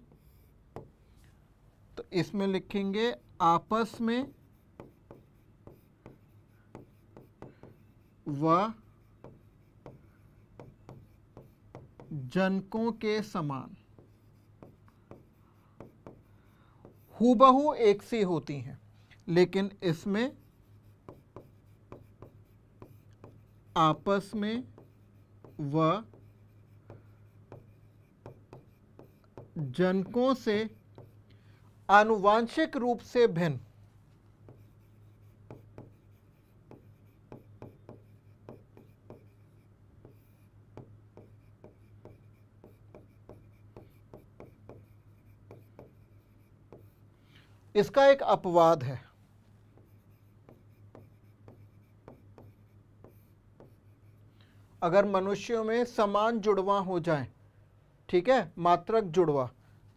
तो इसमें लिखेंगे आपस में व जनकों के समान, हूबहू एक सी होती हैं, लेकिन इसमें आपस में व जनकों से आनुवांशिक रूप से भिन्न। इसका एक अपवाद है। अगर मनुष्यों में समान जुड़वा हो जाए, ठीक है, मात्रक जुड़वा,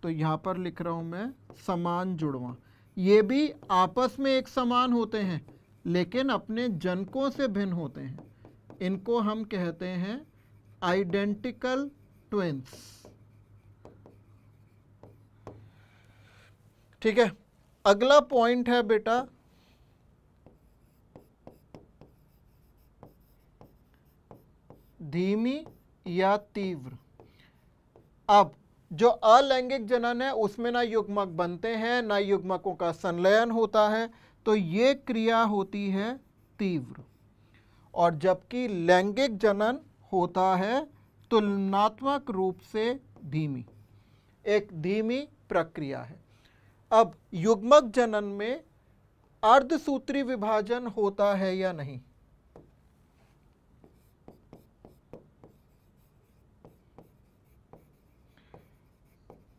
तो यहां पर लिख रहा हूं मैं समान जुड़वा, ये भी आपस में एक समान होते हैं लेकिन अपने जनकों से भिन्न होते हैं। इनको हम कहते हैं आइडेंटिकल ट्विन्स। ठीक है, अगला पॉइंट है बेटा धीमी या तीव्र। अब जो अलैंगिक जनन है उसमें ना युग्मक बनते हैं ना युग्मकों का संलयन होता है, तो ये क्रिया होती है तीव्र, और जबकि लैंगिक जनन होता है तुलनात्मक रूप से धीमी, एक धीमी प्रक्रिया है। अब युग्मक जनन में अर्धसूत्री विभाजन होता है या नहीं?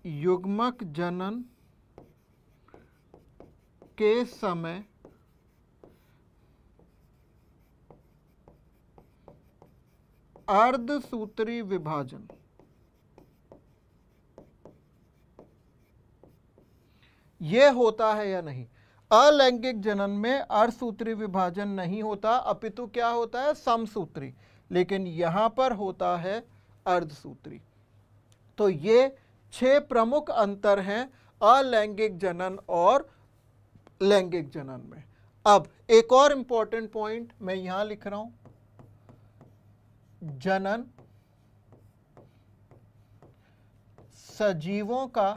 युग्मक जनन के समय अर्धसूत्री विभाजन ये होता है या नहीं? अलैंगिक जनन में अर्धसूत्री विभाजन नहीं होता, अपितु क्या होता है, समसूत्री, लेकिन यहां पर होता है अर्धसूत्री। तो ये 6 प्रमुख अंतर हैं अलैंगिक जनन और लैंगिक जनन में। अब एक और इंपॉर्टेंट पॉइंट मैं यहां लिख रहा हूं, जनन सजीवों का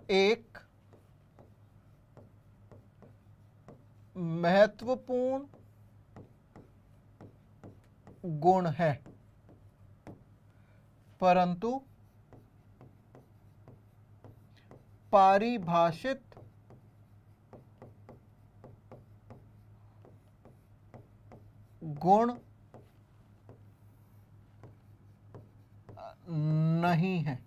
एक महत्वपूर्ण गुण है, परंतु पारिभाषित गुण नहीं है।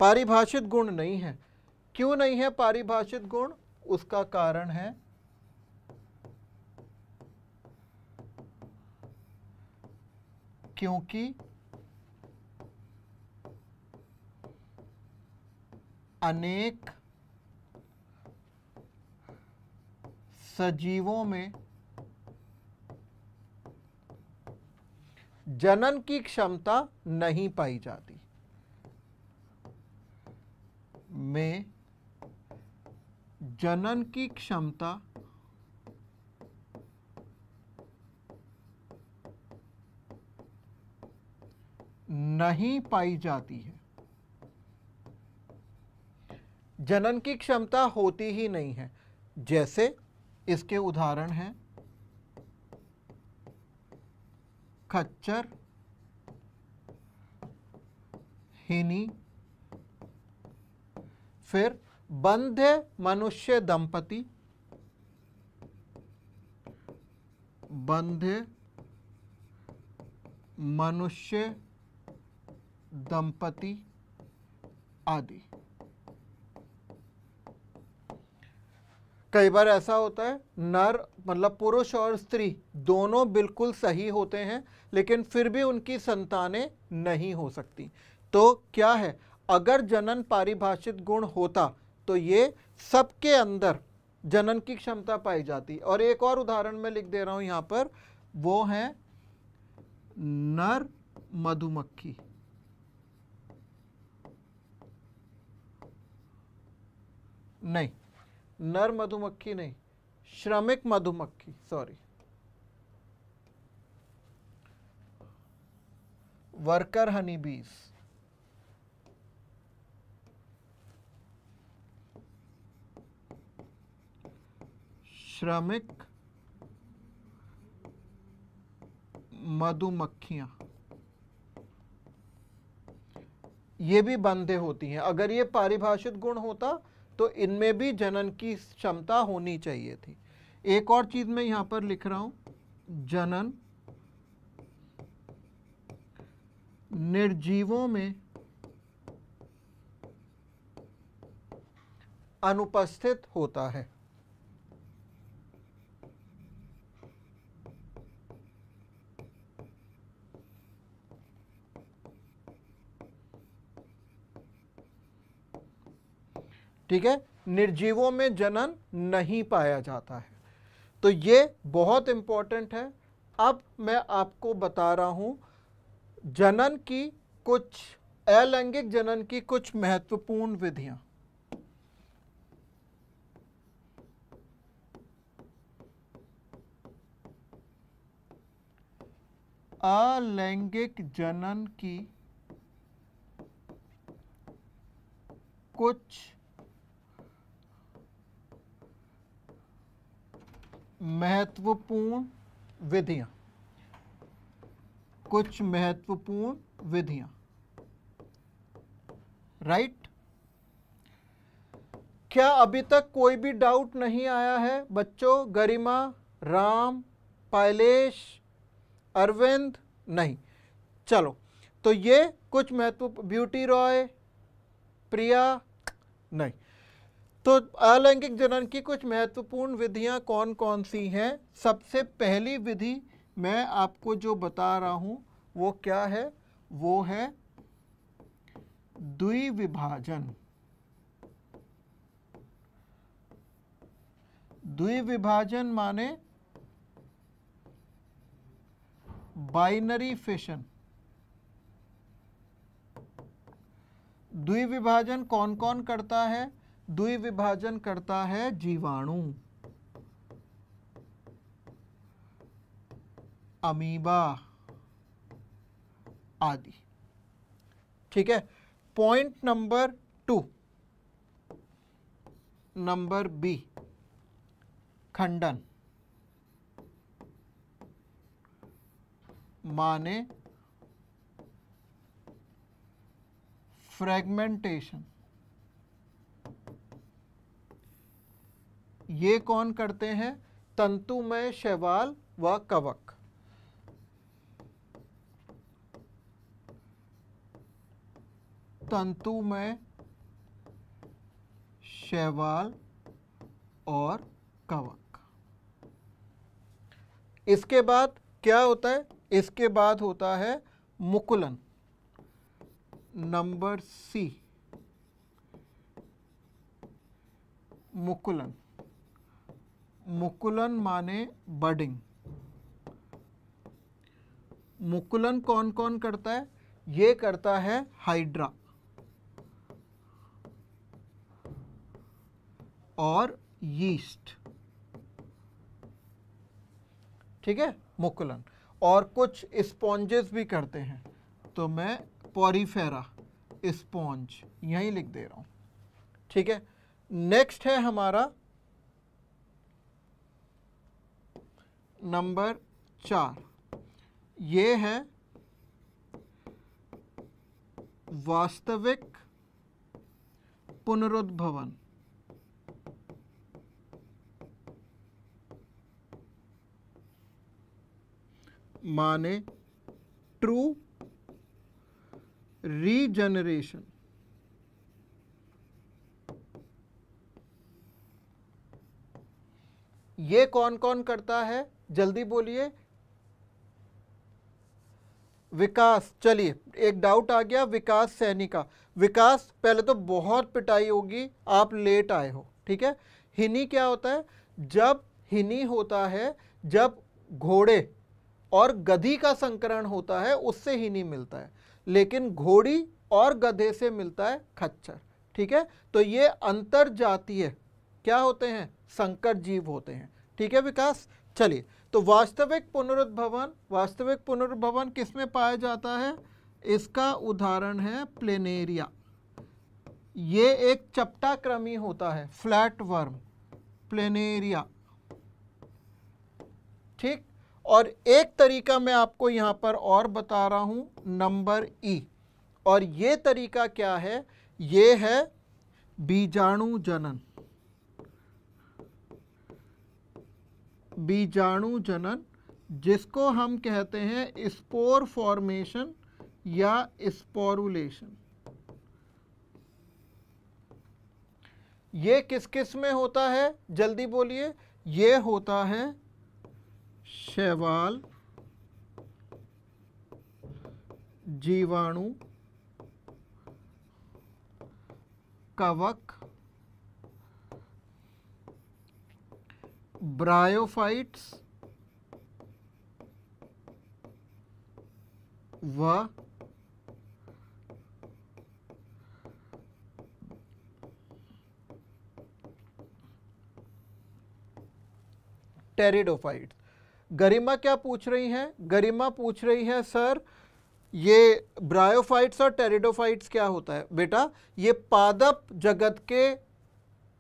पारिभाषित गुण नहीं है। क्यों नहीं है पारिभाषित गुण? उसका कारण है क्योंकि अनेक सजीवों में जनन की क्षमता नहीं पाई जाती। में जनन की क्षमता नहीं पाई जाती है। जनन की क्षमता होती ही नहीं है। जैसे इसके उदाहरण हैं खच्चर, हिनी, फिर बंध्य मनुष्य दंपति, बंध्य मनुष्य दंपति आदि। कई बार ऐसा होता है नर मतलब पुरुष और स्त्री दोनों बिल्कुल सही होते हैं, लेकिन फिर भी उनकी संतानें नहीं हो सकती। तो क्या है, अगर जनन पारिभाषित गुण होता तो ये सबके अंदर जनन की क्षमता पाई जाती। और एक और उदाहरण मैं लिख दे रहा हूं यहां पर, वो है नर मधुमक्खी। नहीं, नर मधुमक्खी नहीं, श्रमिक मधुमक्खी, सॉरी, वर्कर हनी बीज। श्रमिक मधुमक्खियां ये भी बंधे होती हैं। अगर ये पारिभाषित गुण होता तो इनमें भी जनन की क्षमता होनी चाहिए थी। एक और चीज मैं यहां पर लिख रहा हूं, जनन निर्जीवों में अनुपस्थित होता है। ठीक है, निर्जीवों में जनन नहीं पाया जाता है। तो ये बहुत इंपॉर्टेंट है। अब मैं आपको बता रहा हूं जनन की कुछ, अलैंगिक जनन की कुछ महत्वपूर्ण विधियां। अलैंगिक जनन की कुछ महत्वपूर्ण विधियां, कुछ महत्वपूर्ण विधियां, राइट। क्या अभी तक कोई भी डाउट नहीं आया है बच्चों? गरिमा, राम, पायलेश, अरविंद? नहीं। चलो, तो ये कुछ महत्व, ब्यूटी रॉय, प्रिया? नहीं। तो अलैंगिक जनन की कुछ महत्वपूर्ण विधियां कौन कौन सी हैं? सबसे पहली विधि मैं आपको जो बता रहा हूं वो क्या है? वो है द्विविभाजन। द्विविभाजन माने बाइनरी फिशन। द्विविभाजन कौन कौन करता है? द्विविभाजन करता है जीवाणु, अमीबा आदि। ठीक है। पॉइंट नंबर 2, नंबर बी, खंडन माने फ्रेगमेंटेशन। ये कौन करते हैं? तंतुमय शैवाल व कवक। तंतुमय शैवाल और कवक। इसके बाद क्या होता है? इसके बाद होता है मुकुलन, नंबर सी, मुकुलन। मुकुलन माने बडिंग। मुकुलन कौन कौन करता है? ये करता है हाइड्रा और यीस्ट। ठीक है, मुकुलन। और कुछ स्पॉन्जेस भी करते हैं, तो मैं पोरीफेरा स्पॉन्ज यहीं लिख दे रहा हूं। ठीक है। नेक्स्ट है हमारा नंबर 4, ये है वास्तविक पुनरुद्भवन। माने ट्रू रीजनरेशन। ये कौन कौन करता है? जल्दी बोलिए। विकास। चलिए, एक डाउट आ गया, विकास सैनी का। विकास, पहले तो बहुत पिटाई होगी, आप लेट आए हो। ठीक है। हिनी क्या होता है? जब हिनी होता है, जब घोड़े और गधी का संकरण होता है, उससे हिनी मिलता है, लेकिन घोड़ी और गधे से मिलता है खच्चर। ठीक है। तो ये अंतर जातीय क्या होते हैं? संकर जीव होते हैं। ठीक है विकास। चलिए, तो वास्तविक पुनरुद्भवन, वास्तविक पुनरुद्भवन किस में पाया जाता है? इसका उदाहरण है प्लेनेरिया। ये एक चपटाक्रमी होता है, फ्लैट वर्म, प्लेनेरिया। ठीक। और एक तरीका मैं आपको यहां पर और बता रहा हूं, नंबर ई। और ये तरीका क्या है? ये है बीजाणु जनन। बीजाणु जनन, जिसको हम कहते हैं स्पोर फॉर्मेशन या स्पोरुलेशन। ये किस किस में होता है? जल्दी बोलिए। ये होता है शैवाल, जीवाणु, कवक, ब्रायोफाइट्स व टेरिडोफाइट्स। गरिमा क्या पूछ रही हैं? गरिमा पूछ रही है सर ये ब्रायोफाइट्स और टेरिडोफाइट्स क्या होता है? बेटा, ये पादप जगत के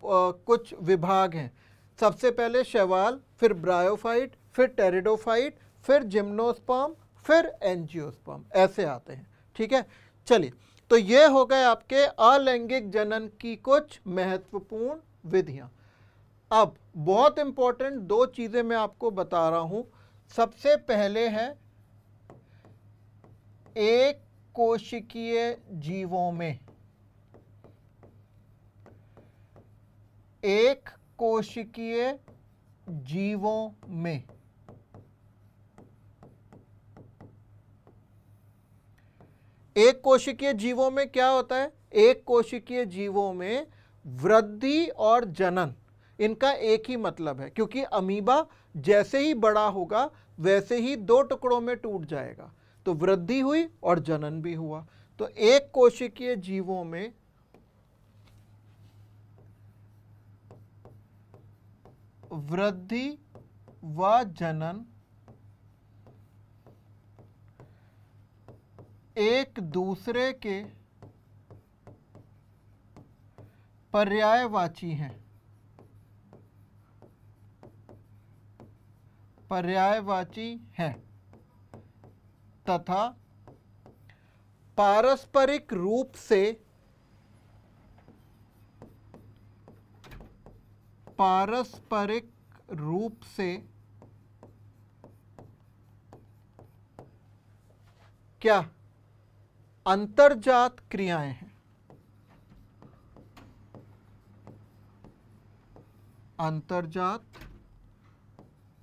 कुछ विभाग हैं। सबसे पहले शैवाल, फिर ब्रायोफाइट, फिर टेरिडोफाइट, फिर जिम्नोस्पर्म, फिर एंजियोस्पर्म, ऐसे आते हैं। ठीक है। चलिए, तो ये हो गए आपके अलैंगिक जनन की कुछ महत्वपूर्ण विधियां। अब बहुत इंपॉर्टेंट 2 चीजें मैं आपको बता रहा हूं। सबसे पहले है एक कोशिकीय जीवों में, एक कोशिकीय जीवों में एक कोशिकीय जीवों में क्या होता है? एक कोशिकीय जीवों में वृद्धि और जनन, इनका एक ही मतलब है, क्योंकि अमीबा जैसे ही बड़ा होगा वैसे ही दो टुकड़ों में टूट जाएगा। तो वृद्धि हुई और जनन भी हुआ। तो एक कोशिकीय जीवों में वृद्धि व जनन एक दूसरे के पर्यायवाची हैं। पर्यायवाची हैं तथा पारस्परिक रूप से क्या? अंतर्जात क्रियाएं हैं। अंतर्जात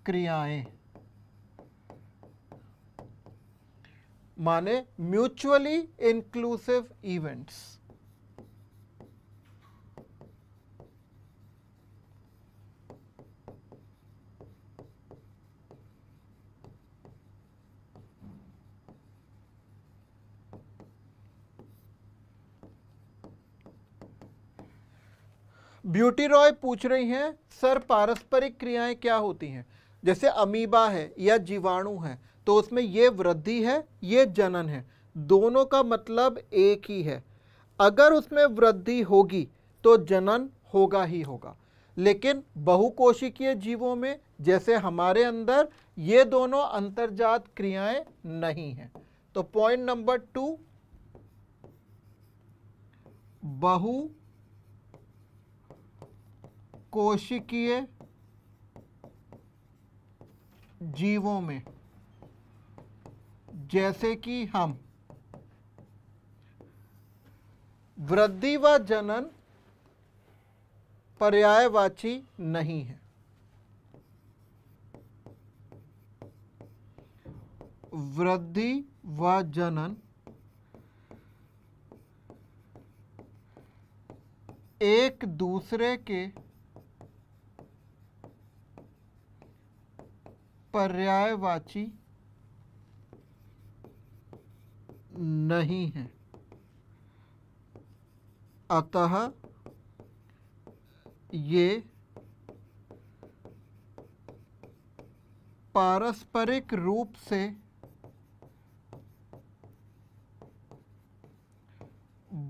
क्रियाएं माने mutually inclusive events. Beauty Roy पूछ रही हैं, सर पारस्परिक क्रियाएं क्या होती हैं? जैसे अमीबा है या जीवाणु है, तो उसमें ये वृद्धि है, ये जनन है, दोनों का मतलब एक ही है। अगर उसमें वृद्धि होगी तो जनन होगा ही होगा। लेकिन बहुकोशिकीय जीवों में जैसे हमारे अंदर ये दोनों अंतर्जात क्रियाएं नहीं हैं। तो पॉइंट नंबर 2, बहुकोशिकीय जीवों में जैसे कि हम, वृद्धि व जनन पर्यायवाची नहीं है। वृद्धि व जनन एक दूसरे के पर्यायवाची नहीं है। अतः ये पारस्परिक रूप से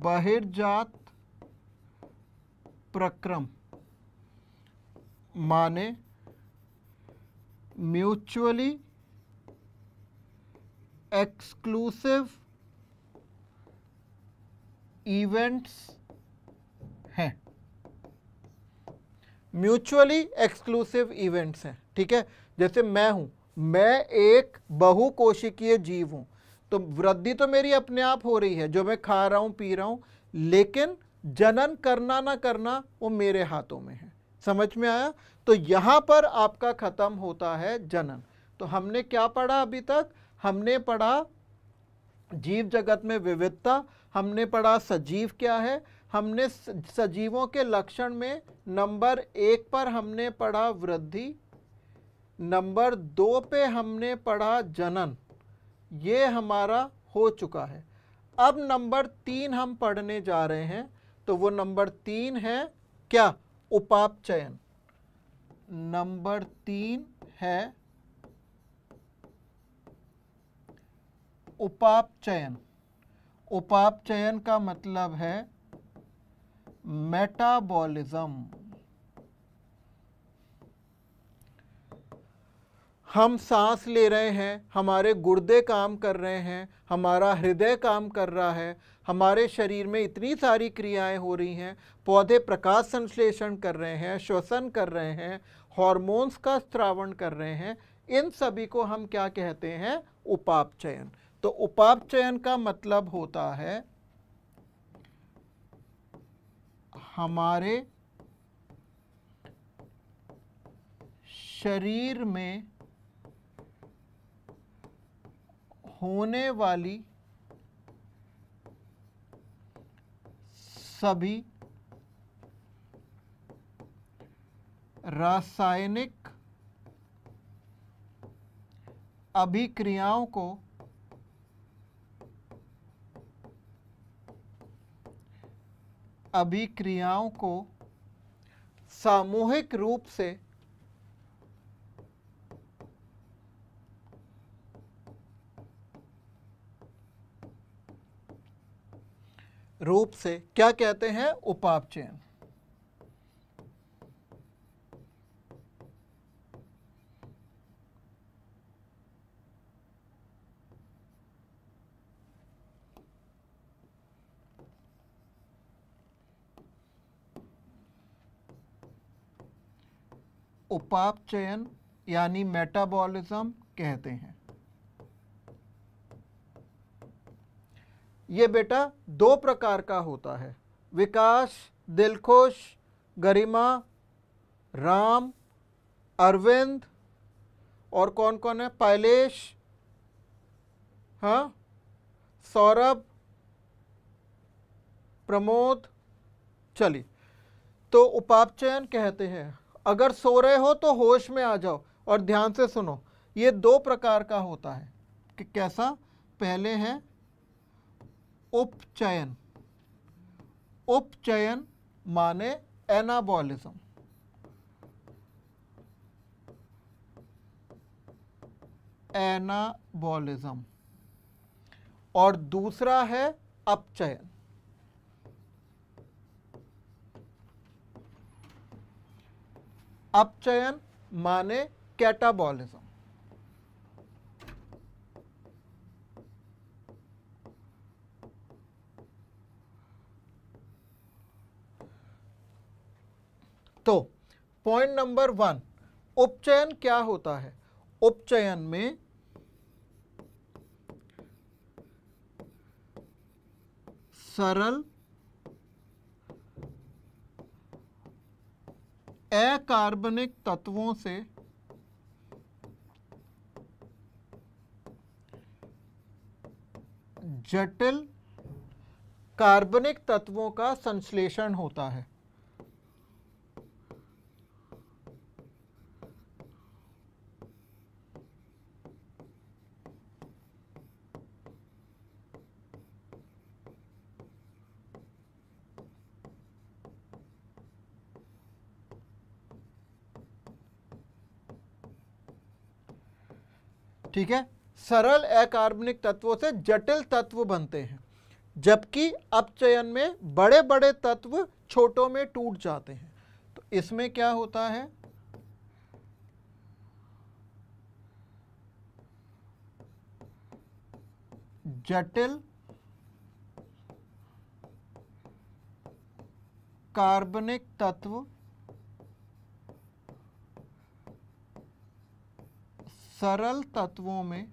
बहिर्जात प्रक्रम माने म्यूचुअली एक्सक्लूसिव इवेंट्स हैं। म्यूचुअली एक्सक्लूसिव इवेंट्स हैं, ठीक है। जैसे मैं हूं, मैं एक बहुकोशिकीय जीव हूं, तो वृद्धि तो मेरी अपने आप हो रही है, जो मैं खा रहा हूं, पी रहा हूं, लेकिन जनन करना ना करना वो मेरे हाथों में है। समझ में आया? तो यहां पर आपका खत्म होता है जनन। तो हमने क्या पढ़ा अभी तक? हमने पढ़ा जीव जगत में विविधता, हमने पढ़ा सजीव क्या है, हमने सजीवों के लक्षण में नंबर 1 पर हमने पढ़ा वृद्धि, नंबर 2 पे हमने पढ़ा जनन, ये हमारा हो चुका है। अब नंबर 3 हम पढ़ने जा रहे हैं, तो वो नंबर 3 है क्या? उपापचयन। नंबर 3 है उपापचयन। उपापचयन का मतलब है मेटाबॉलिज्म। हम सांस ले रहे हैं, हमारे गुर्दे काम कर रहे हैं, हमारा हृदय काम कर रहा है, हमारे शरीर में इतनी सारी क्रियाएं हो रही हैं, पौधे प्रकाश संश्लेषण कर रहे हैं, श्वसन कर रहे हैं, हार्मोन्स का स्त्रावण कर रहे हैं, इन सभी को हम क्या कहते हैं? उपापचयन। तो उपापचयन का मतलब होता है हमारे शरीर में होने वाली सभी रासायनिक अभिक्रियाओं को सामूहिक रूप से क्या कहते हैं? उपापचयन। उपापचयन यानी मेटाबॉलिज्म कहते हैं। ये बेटा दो प्रकार का होता है, विकास, दिलखुश, गरिमा, राम, अरविंद, और कौन कौन है? पायलेश, हाँ, सौरभ, प्रमोद। चलिए, तो उपापचयन कहते हैं, अगर सो रहे हो तो होश में आ जाओ और ध्यान से सुनो। ये दो प्रकार का होता है कि कैसा? पहले है उपचयन। उपचयन माने एनाबॉलिज्म, एनाबॉलिज्म, और दूसरा है अपचयन। अपचयन माने कैटाबॉलिज्म। तो पॉइंट नंबर 1, उपचयन क्या होता है? उपचयन में सरल अकार्बनिक तत्वों से जटिल कार्बनिक तत्वों का संश्लेषण होता है। ठीक है, सरल अकार्बनिक तत्वों से जटिल तत्व बनते हैं, जबकि अपचयन में बड़े बड़े तत्व छोटों में टूट जाते हैं। तो इसमें क्या होता है? जटिल कार्बनिक तत्व सरल तत्वों में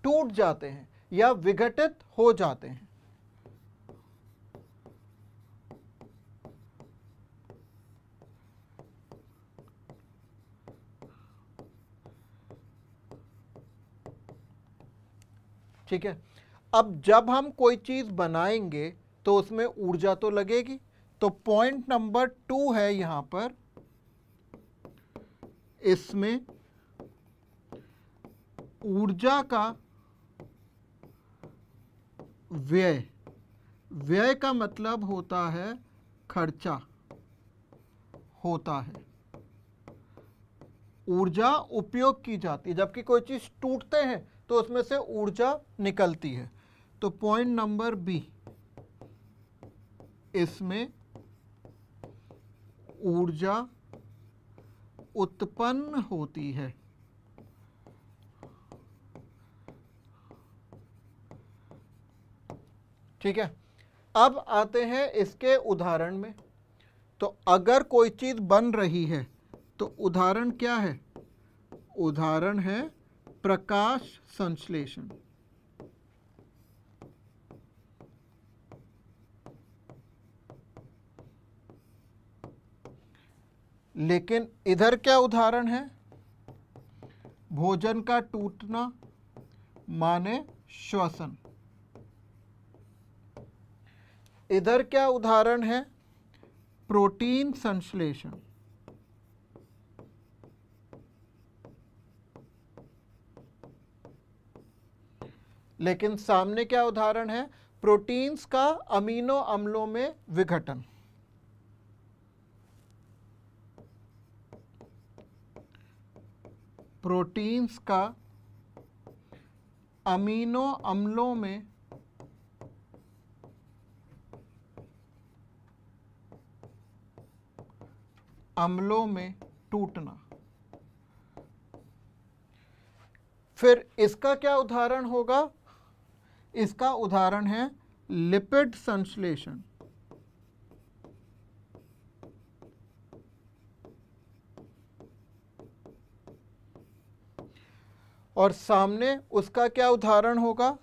टूट जाते हैं या विघटित हो जाते हैं। ठीक है, अब जब हम कोई चीज बनाएंगे तो उसमें ऊर्जा तो लगेगी। तो पॉइंट नंबर 2 है यहां पर, इसमें ऊर्जा का व्यय, व्यय का मतलब होता है खर्चा होता है, ऊर्जा उपयोग की जाती है। जबकि कोई चीज टूटते हैं तो उसमें से ऊर्जा निकलती है। तो पॉइंट नंबर बी, इसमें ऊर्जा उत्पन्न होती है। ठीक है, अब आते हैं इसके उदाहरण में। तो अगर कोई चीज बन रही है तो उदाहरण क्या है? उदाहरण है प्रकाश संश्लेषण। लेकिन इधर क्या उदाहरण है? भोजन का टूटना माने श्वसन। इधर क्या उदाहरण है? प्रोटीन संश्लेषण। लेकिन सामने क्या उदाहरण है? प्रोटीन्स का अमीनो अम्लों में विघटन। प्रोटीन्स का अमीनो अम्लों में टूटना। फिर इसका क्या उदाहरण होगा? इसका उदाहरण है लिपिड संश्लेषण। और सामने उसका क्या उदाहरण होगा?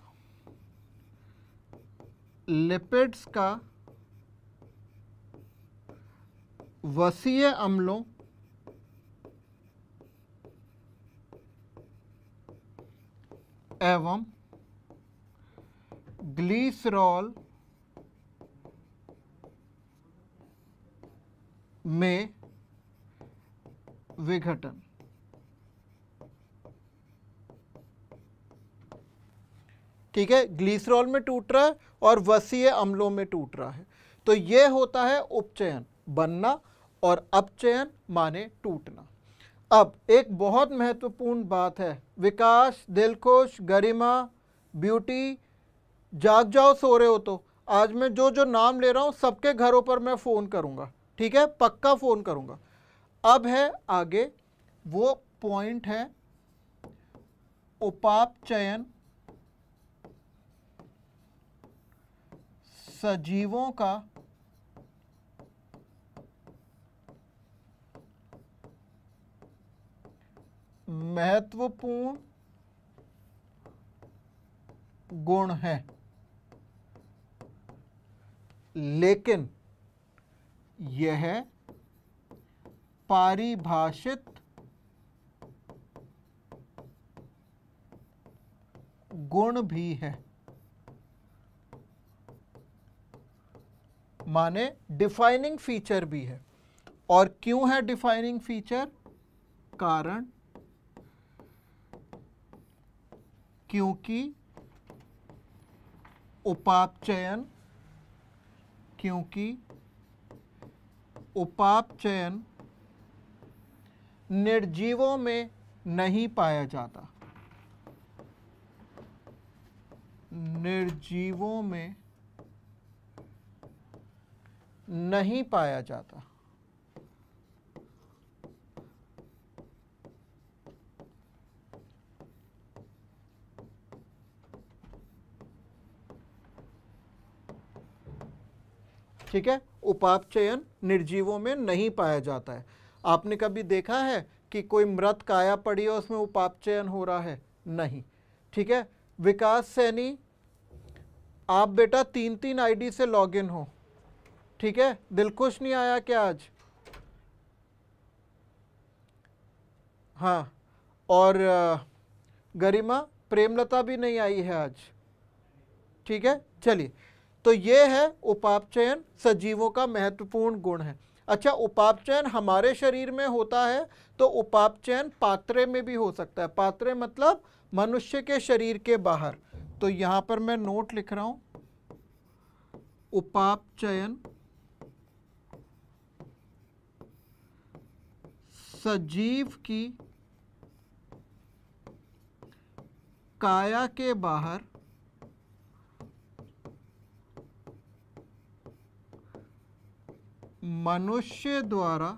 लिपिड्स का वसीय अम्लों एवं ग्लिसरॉल में विघटन। ठीक है, ग्लिसरॉल में टूट रहा है और वसीय अम्लों में टूट रहा है। तो यह होता है उपचयन, बनना, और अपचयन माने टूटना। अब एक बहुत महत्वपूर्ण बात है, विकास, दिलखुश, गरिमा, ब्यूटी, जाग जाओ सो रहे हो तो आज मैं जो जो नाम ले रहा हूं सबके घरों पर मैं फ़ोन करूंगा। ठीक है, पक्का फ़ोन करूंगा। अब है आगे वो पॉइंट है उपापचयन सजीवों का महत्वपूर्ण गुण है, लेकिन यह पारिभाषित गुण भी है, माने डिफाइनिंग फीचर भी है। और क्यों है डिफाइनिंग फीचर? कारण क्योंकि उपापचयन निर्जीवों में नहीं पाया जाता। निर्जीवों में नहीं पाया जाता। ठीक है, उपापचयन निर्जीवों में नहीं पाया जाता है। आपने कभी देखा है कि कोई मृत काया पड़ी है उसमें उपापचयन हो रहा है? नहीं। ठीक है, विकास सैनी, आप बेटा 3-3 आईडी से लॉगिन हो। ठीक है, दिलखुश नहीं आया क्या आज? हाँ, और गरिमा, प्रेमलता भी नहीं आई है आज। ठीक है, चलिए, तो ये है उपापचयन सजीवों का महत्वपूर्ण गुण है। अच्छा, उपापचयन हमारे शरीर में होता है तो उपापचयन पात्रे में भी हो सकता है। पात्रे मतलब मनुष्य के शरीर के बाहर। तो यहां पर मैं नोट लिख रहा हूं, उपापचयन सजीव की काया के बाहर मनुष्य द्वारा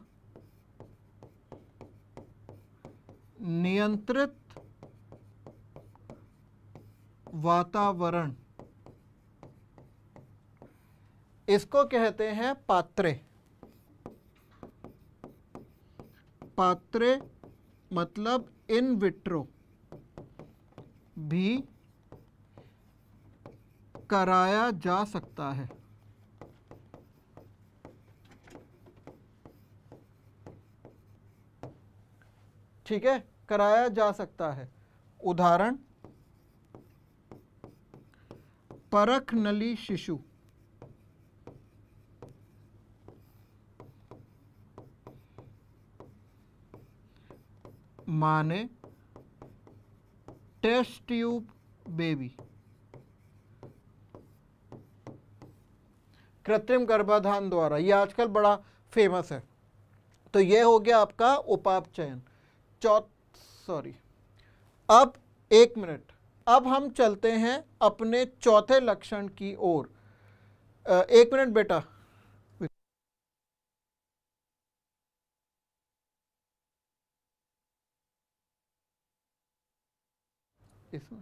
नियंत्रित वातावरण, इसको कहते हैं पात्रे। पात्रे मतलब इन विट्रो भी कराया जा सकता है। ठीक है, कराया जा सकता है। उदाहरण, परख नली शिशु, माने टेस्ट ट्यूब बेबी, कृत्रिम गर्भाधान द्वारा, ये आजकल बड़ा फेमस है। तो ये हो गया आपका उपाप चयन। अब 1 मिनट, अब हम चलते हैं अपने चौथे लक्षण की ओर। 1 मिनट बेटा, इसमें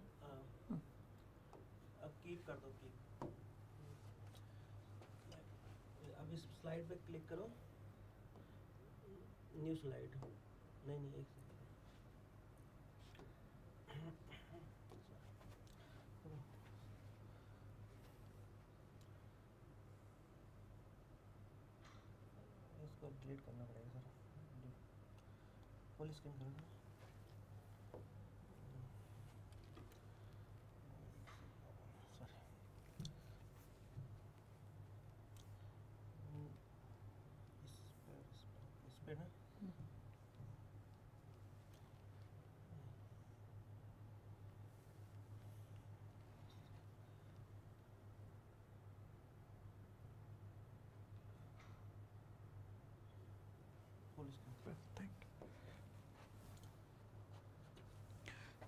अब कीप कर दो, कीप। अब इस स्लाइड पे क्लिक करो, न्यू स्लाइड। नहीं नहीं, एक इसको डिलीट करना पड़ेगा सर, फुल स्क्रीन कर दो। इस पे ना फुल स्क्रीन।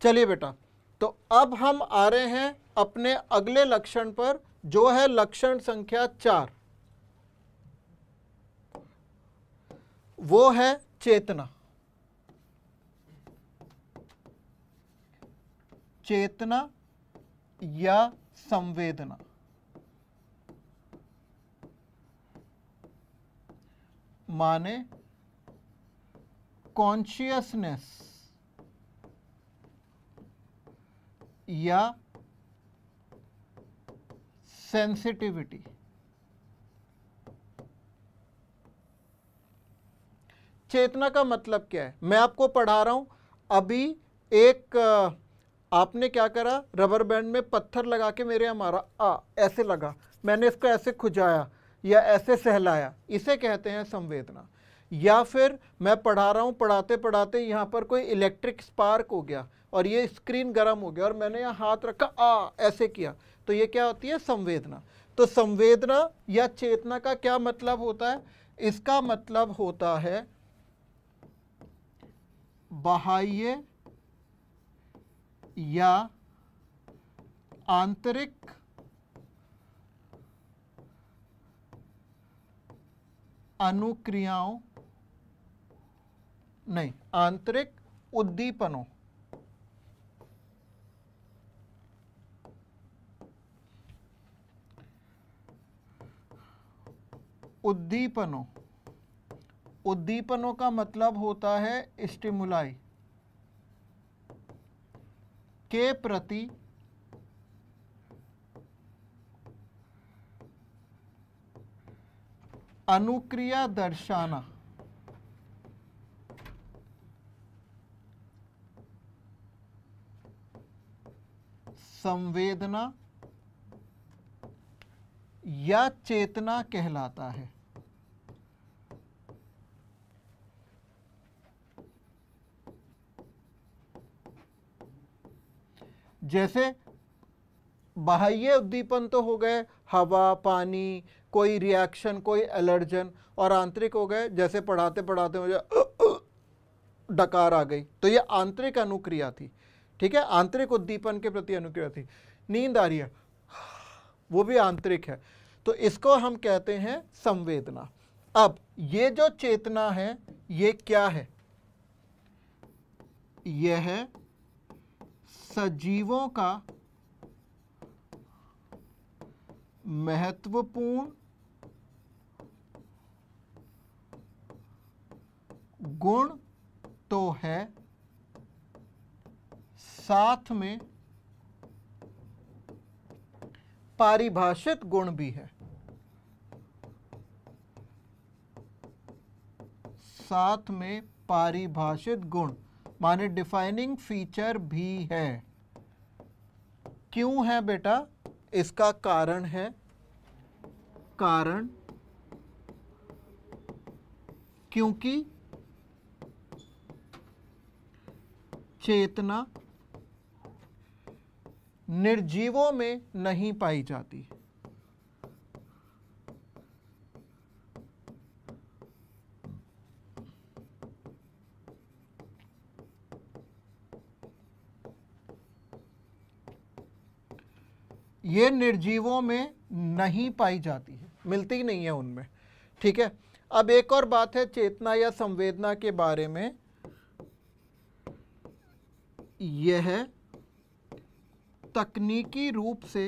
चलिए बेटा, तो अब हम आ रहे हैं अपने अगले लक्षण पर, जो है लक्षण संख्या 4। वो है चेतना। चेतना या संवेदना। माने कॉन्शियसनेस या सेंसिटिविटी। चेतना का मतलब क्या है, मैं आपको पढ़ा रहा हूं। अभी एक आपने क्या करा, रबर बैंड में पत्थर लगा के मेरे यहाँ मारा, ऐसे लगा, मैंने इसको ऐसे खुजाया या ऐसे सहलाया, इसे कहते हैं संवेदना। या फिर मैं पढ़ा रहा हूँ, पढ़ाते पढ़ाते यहाँ पर कोई इलेक्ट्रिक स्पार्क हो गया और ये स्क्रीन गर्म हो गया और मैंने यहाँ हाथ रखा, ऐसे किया, तो ये क्या होती है, संवेदना। तो संवेदना या चेतना का क्या मतलब होता है, इसका मतलब होता है बाह्य या आंतरिक अनुक्रियाओं, नहीं, आंतरिक उद्दीपनों, उद्दीपनों। उद्दीपनों का मतलब होता है स्टिमुलाई के प्रति अनुक्रिया दर्शाना। संवेदना या चेतना कहलाता है। जैसे बाह्य उद्दीपन तो हो गए हवा, पानी, कोई रिएक्शन, कोई एलर्जन, और आंतरिक हो गए जैसे पढ़ाते पढ़ाते मुझे डकार आ गई, तो ये आंतरिक अनुक्रिया थी। ठीक है, आंतरिक उद्दीपन के प्रति अनुक्रिया थी। नींद आ रही है, वो भी आंतरिक है, तो इसको हम कहते हैं संवेदना। अब ये जो चेतना है ये क्या है, यह है सजीवों का महत्वपूर्ण गुण तो है, साथ में पारिभाषित गुण भी है। साथ में पारिभाषित गुण माने डिफाइनिंग फीचर भी है। क्यों है बेटा, इसका कारण है, कारण क्योंकि चेतना निर्जीवों में नहीं पाई जाती। ये निर्जीवों में नहीं पाई जाती है, मिलती ही नहीं है उनमें। ठीक है, अब एक और बात है चेतना या संवेदना के बारे में। यह तकनीकी रूप से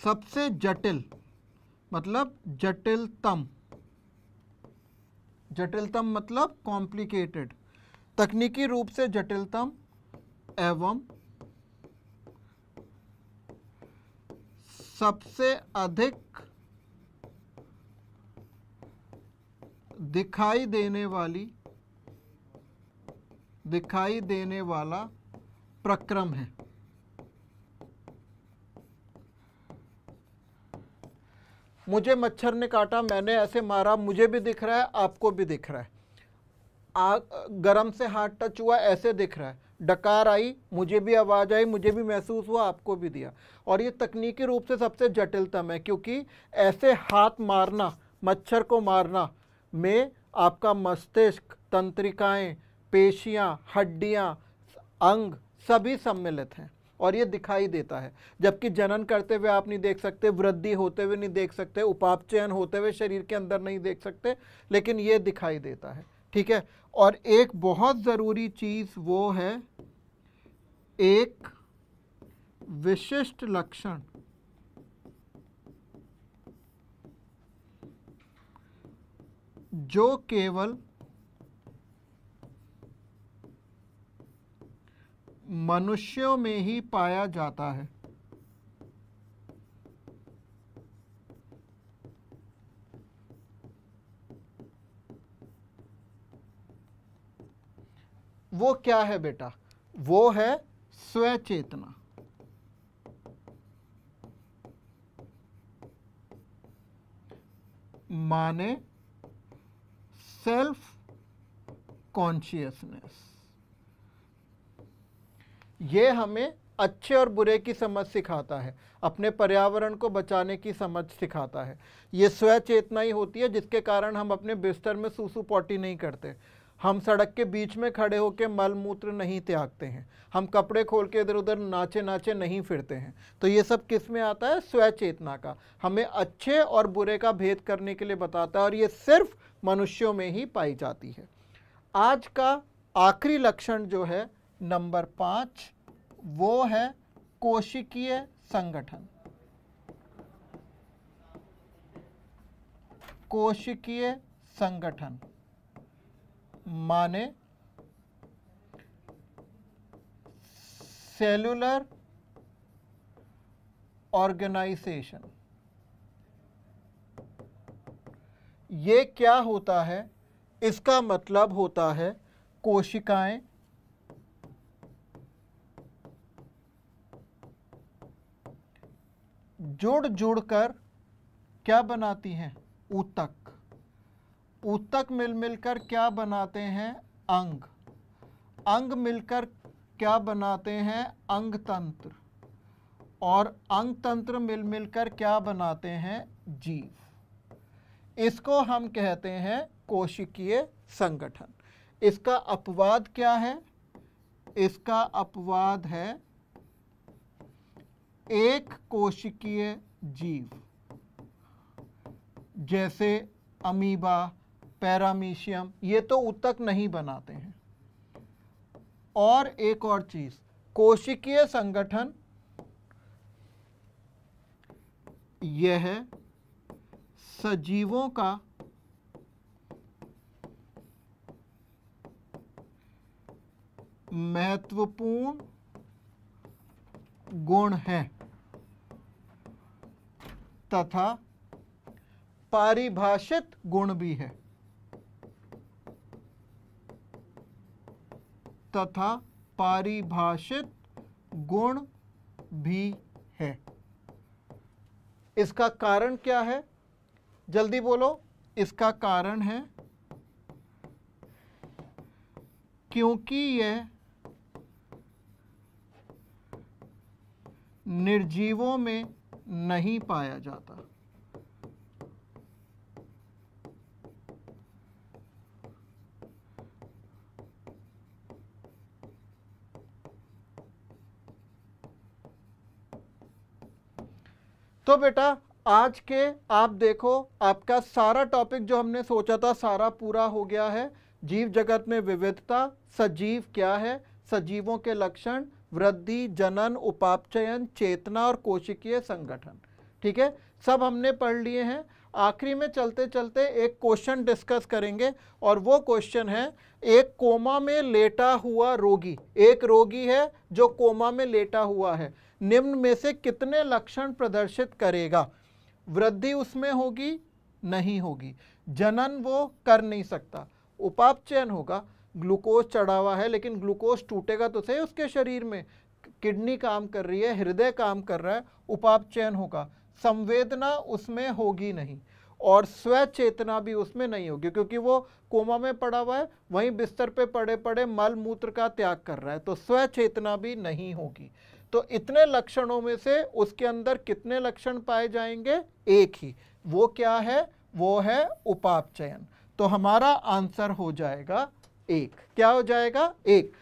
सबसे जटिल, मतलब जटिलतम, जटिलतम मतलब कॉम्प्लिकेटेड, तकनीकी रूप से जटिलतम एवं सबसे अधिक दिखाई देने वाला प्रक्रम है। मुझे मच्छर ने काटा, मैंने ऐसे मारा, मुझे भी दिख रहा है, आपको भी दिख रहा है। गरम से हाथ टच हुआ, ऐसे दिख रहा है। डकार आई, मुझे भी आवाज़ आई, मुझे भी महसूस हुआ, आपको भी दिया। और ये तकनीकी रूप से सबसे जटिलतम है, क्योंकि ऐसे हाथ मारना, मच्छर को मारना में आपका मस्तिष्क, तंत्रिकाएं, पेशियां, हड्डियां, अंग सभी सम्मिलित हैं और ये दिखाई देता है। जबकि जनन करते हुए आप नहीं देख सकते, वृद्धि होते हुए नहीं देख सकते, उपापचयन होते हुए शरीर के अंदर नहीं देख सकते, लेकिन ये दिखाई देता है। ठीक है, और एक बहुत ज़रूरी चीज़ वो है एक विशिष्ट लक्षण जो केवल मनुष्यों में ही पाया जाता है। वो क्या है बेटा? वो है स्वचेतना। माने सेल्फ कॉन्शियसनेस। ये हमें अच्छे और बुरे की समझ सिखाता है, अपने पर्यावरण को बचाने की समझ सिखाता है। ये स्वचेतना ही होती है जिसके कारण हम अपने बिस्तर में सूसू पॉटी नहीं करते, हम सड़क के बीच में खड़े होकर मल मूत्र नहीं त्यागते हैं, हम कपड़े खोल के इधर उधर नाचे नाचे नहीं फिरते हैं। तो ये सब किस में आता है? स्वचेतना का। हमें अच्छे और बुरे का भेद करने के लिए बताता है और ये सिर्फ मनुष्यों में ही पाई जाती है। आज का आखिरी लक्षण जो है नंबर 5, वो है कोशिकीय संगठन। कोशिकीय संगठन माने सेलुलर ऑर्गेनाइजेशन। ये क्या होता है? इसका मतलब होता है कोशिकाएं जुड़ जुड़कर क्या बनाती हैं? ऊतक। ऊतक मिल मिलकर क्या बनाते हैं? अंग। अंग मिलकर क्या बनाते हैं? अंग तंत्र। और अंग तंत्र मिल मिलकर क्या बनाते हैं? जीव। इसको हम कहते हैं कोशिकीय संगठन। इसका अपवाद क्या है? इसका अपवाद है एक कोशिकीय जीव, जैसे अमीबा, पैरामीशियम, ये तो ऊतक नहीं बनाते हैं। और एक और चीज, कोशिकीय संगठन यह सजीवों का महत्वपूर्ण गुण है तथा पारिभाषित गुण भी है। तथा पारिभाषित गुण भी है। इसका कारण क्या है? जल्दी बोलो। इसका कारण है क्योंकि यह निर्जीवों में नहीं पाया जाता। तो बेटा आज के आप देखो, आपका सारा टॉपिक जो हमने सोचा था सारा पूरा हो गया है। जीव जगत में विविधता, सजीव क्या है, सजीवों के लक्षण, वृद्धि, जनन, उपापचयन, चेतना और कोशिकीय संगठन। ठीक है, सब हमने पढ़ लिए हैं। आखिरी में चलते चलते एक क्वेश्चन डिस्कस करेंगे और वो क्वेश्चन है, एक कोमा में लेटा हुआ रोगी, एक रोगी है जो कोमा में लेटा हुआ है, निम्न में से कितने लक्षण प्रदर्शित करेगा? वृद्धि उसमें होगी? नहीं होगी। जनन वो कर नहीं सकता। उपापचयन होगा, ग्लूकोज चढ़ा हुआ है लेकिन ग्लूकोज टूटेगा तो सही उसके शरीर में, किडनी काम कर रही है, हृदय काम कर रहा है, उपापचयन होगा। संवेदना उसमें होगी नहीं और स्व चेतना भी उसमें नहीं होगी क्योंकि वो कोमा में पड़ा हुआ है, वहीं बिस्तर पे पड़े पड़े मल मूत्र का त्याग कर रहा है, तो स्व चेतना भी नहीं होगी। तो इतने लक्षणों में से उसके अंदर कितने लक्षण पाए जाएंगे? एक ही। वो क्या है? वो है उपापचयन। तो हमारा आंसर हो जाएगा एक। क्या हो जाएगा? एक।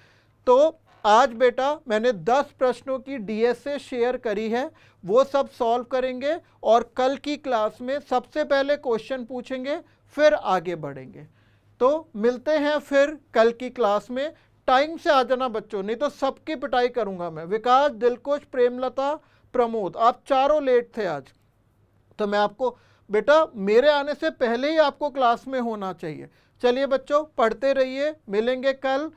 तो आज बेटा मैंने 10 प्रश्नों की डीएसए शेयर करी है, वो सब सॉल्व करेंगे और कल की क्लास में सबसे पहले क्वेश्चन पूछेंगे, फिर आगे बढ़ेंगे। तो मिलते हैं फिर कल की क्लास में। टाइम से आ जाना बच्चों, नहीं तो सबकी पिटाई करूंगा मैं। विकास, दिलकुश, प्रेमलता, प्रमोद, आप चारों लेट थे आज, तो मैं आपको बेटा मेरे आने से पहले ही आपको क्लास में होना चाहिए। चलिए बच्चों, पढ़ते रहिए, मिलेंगे कल।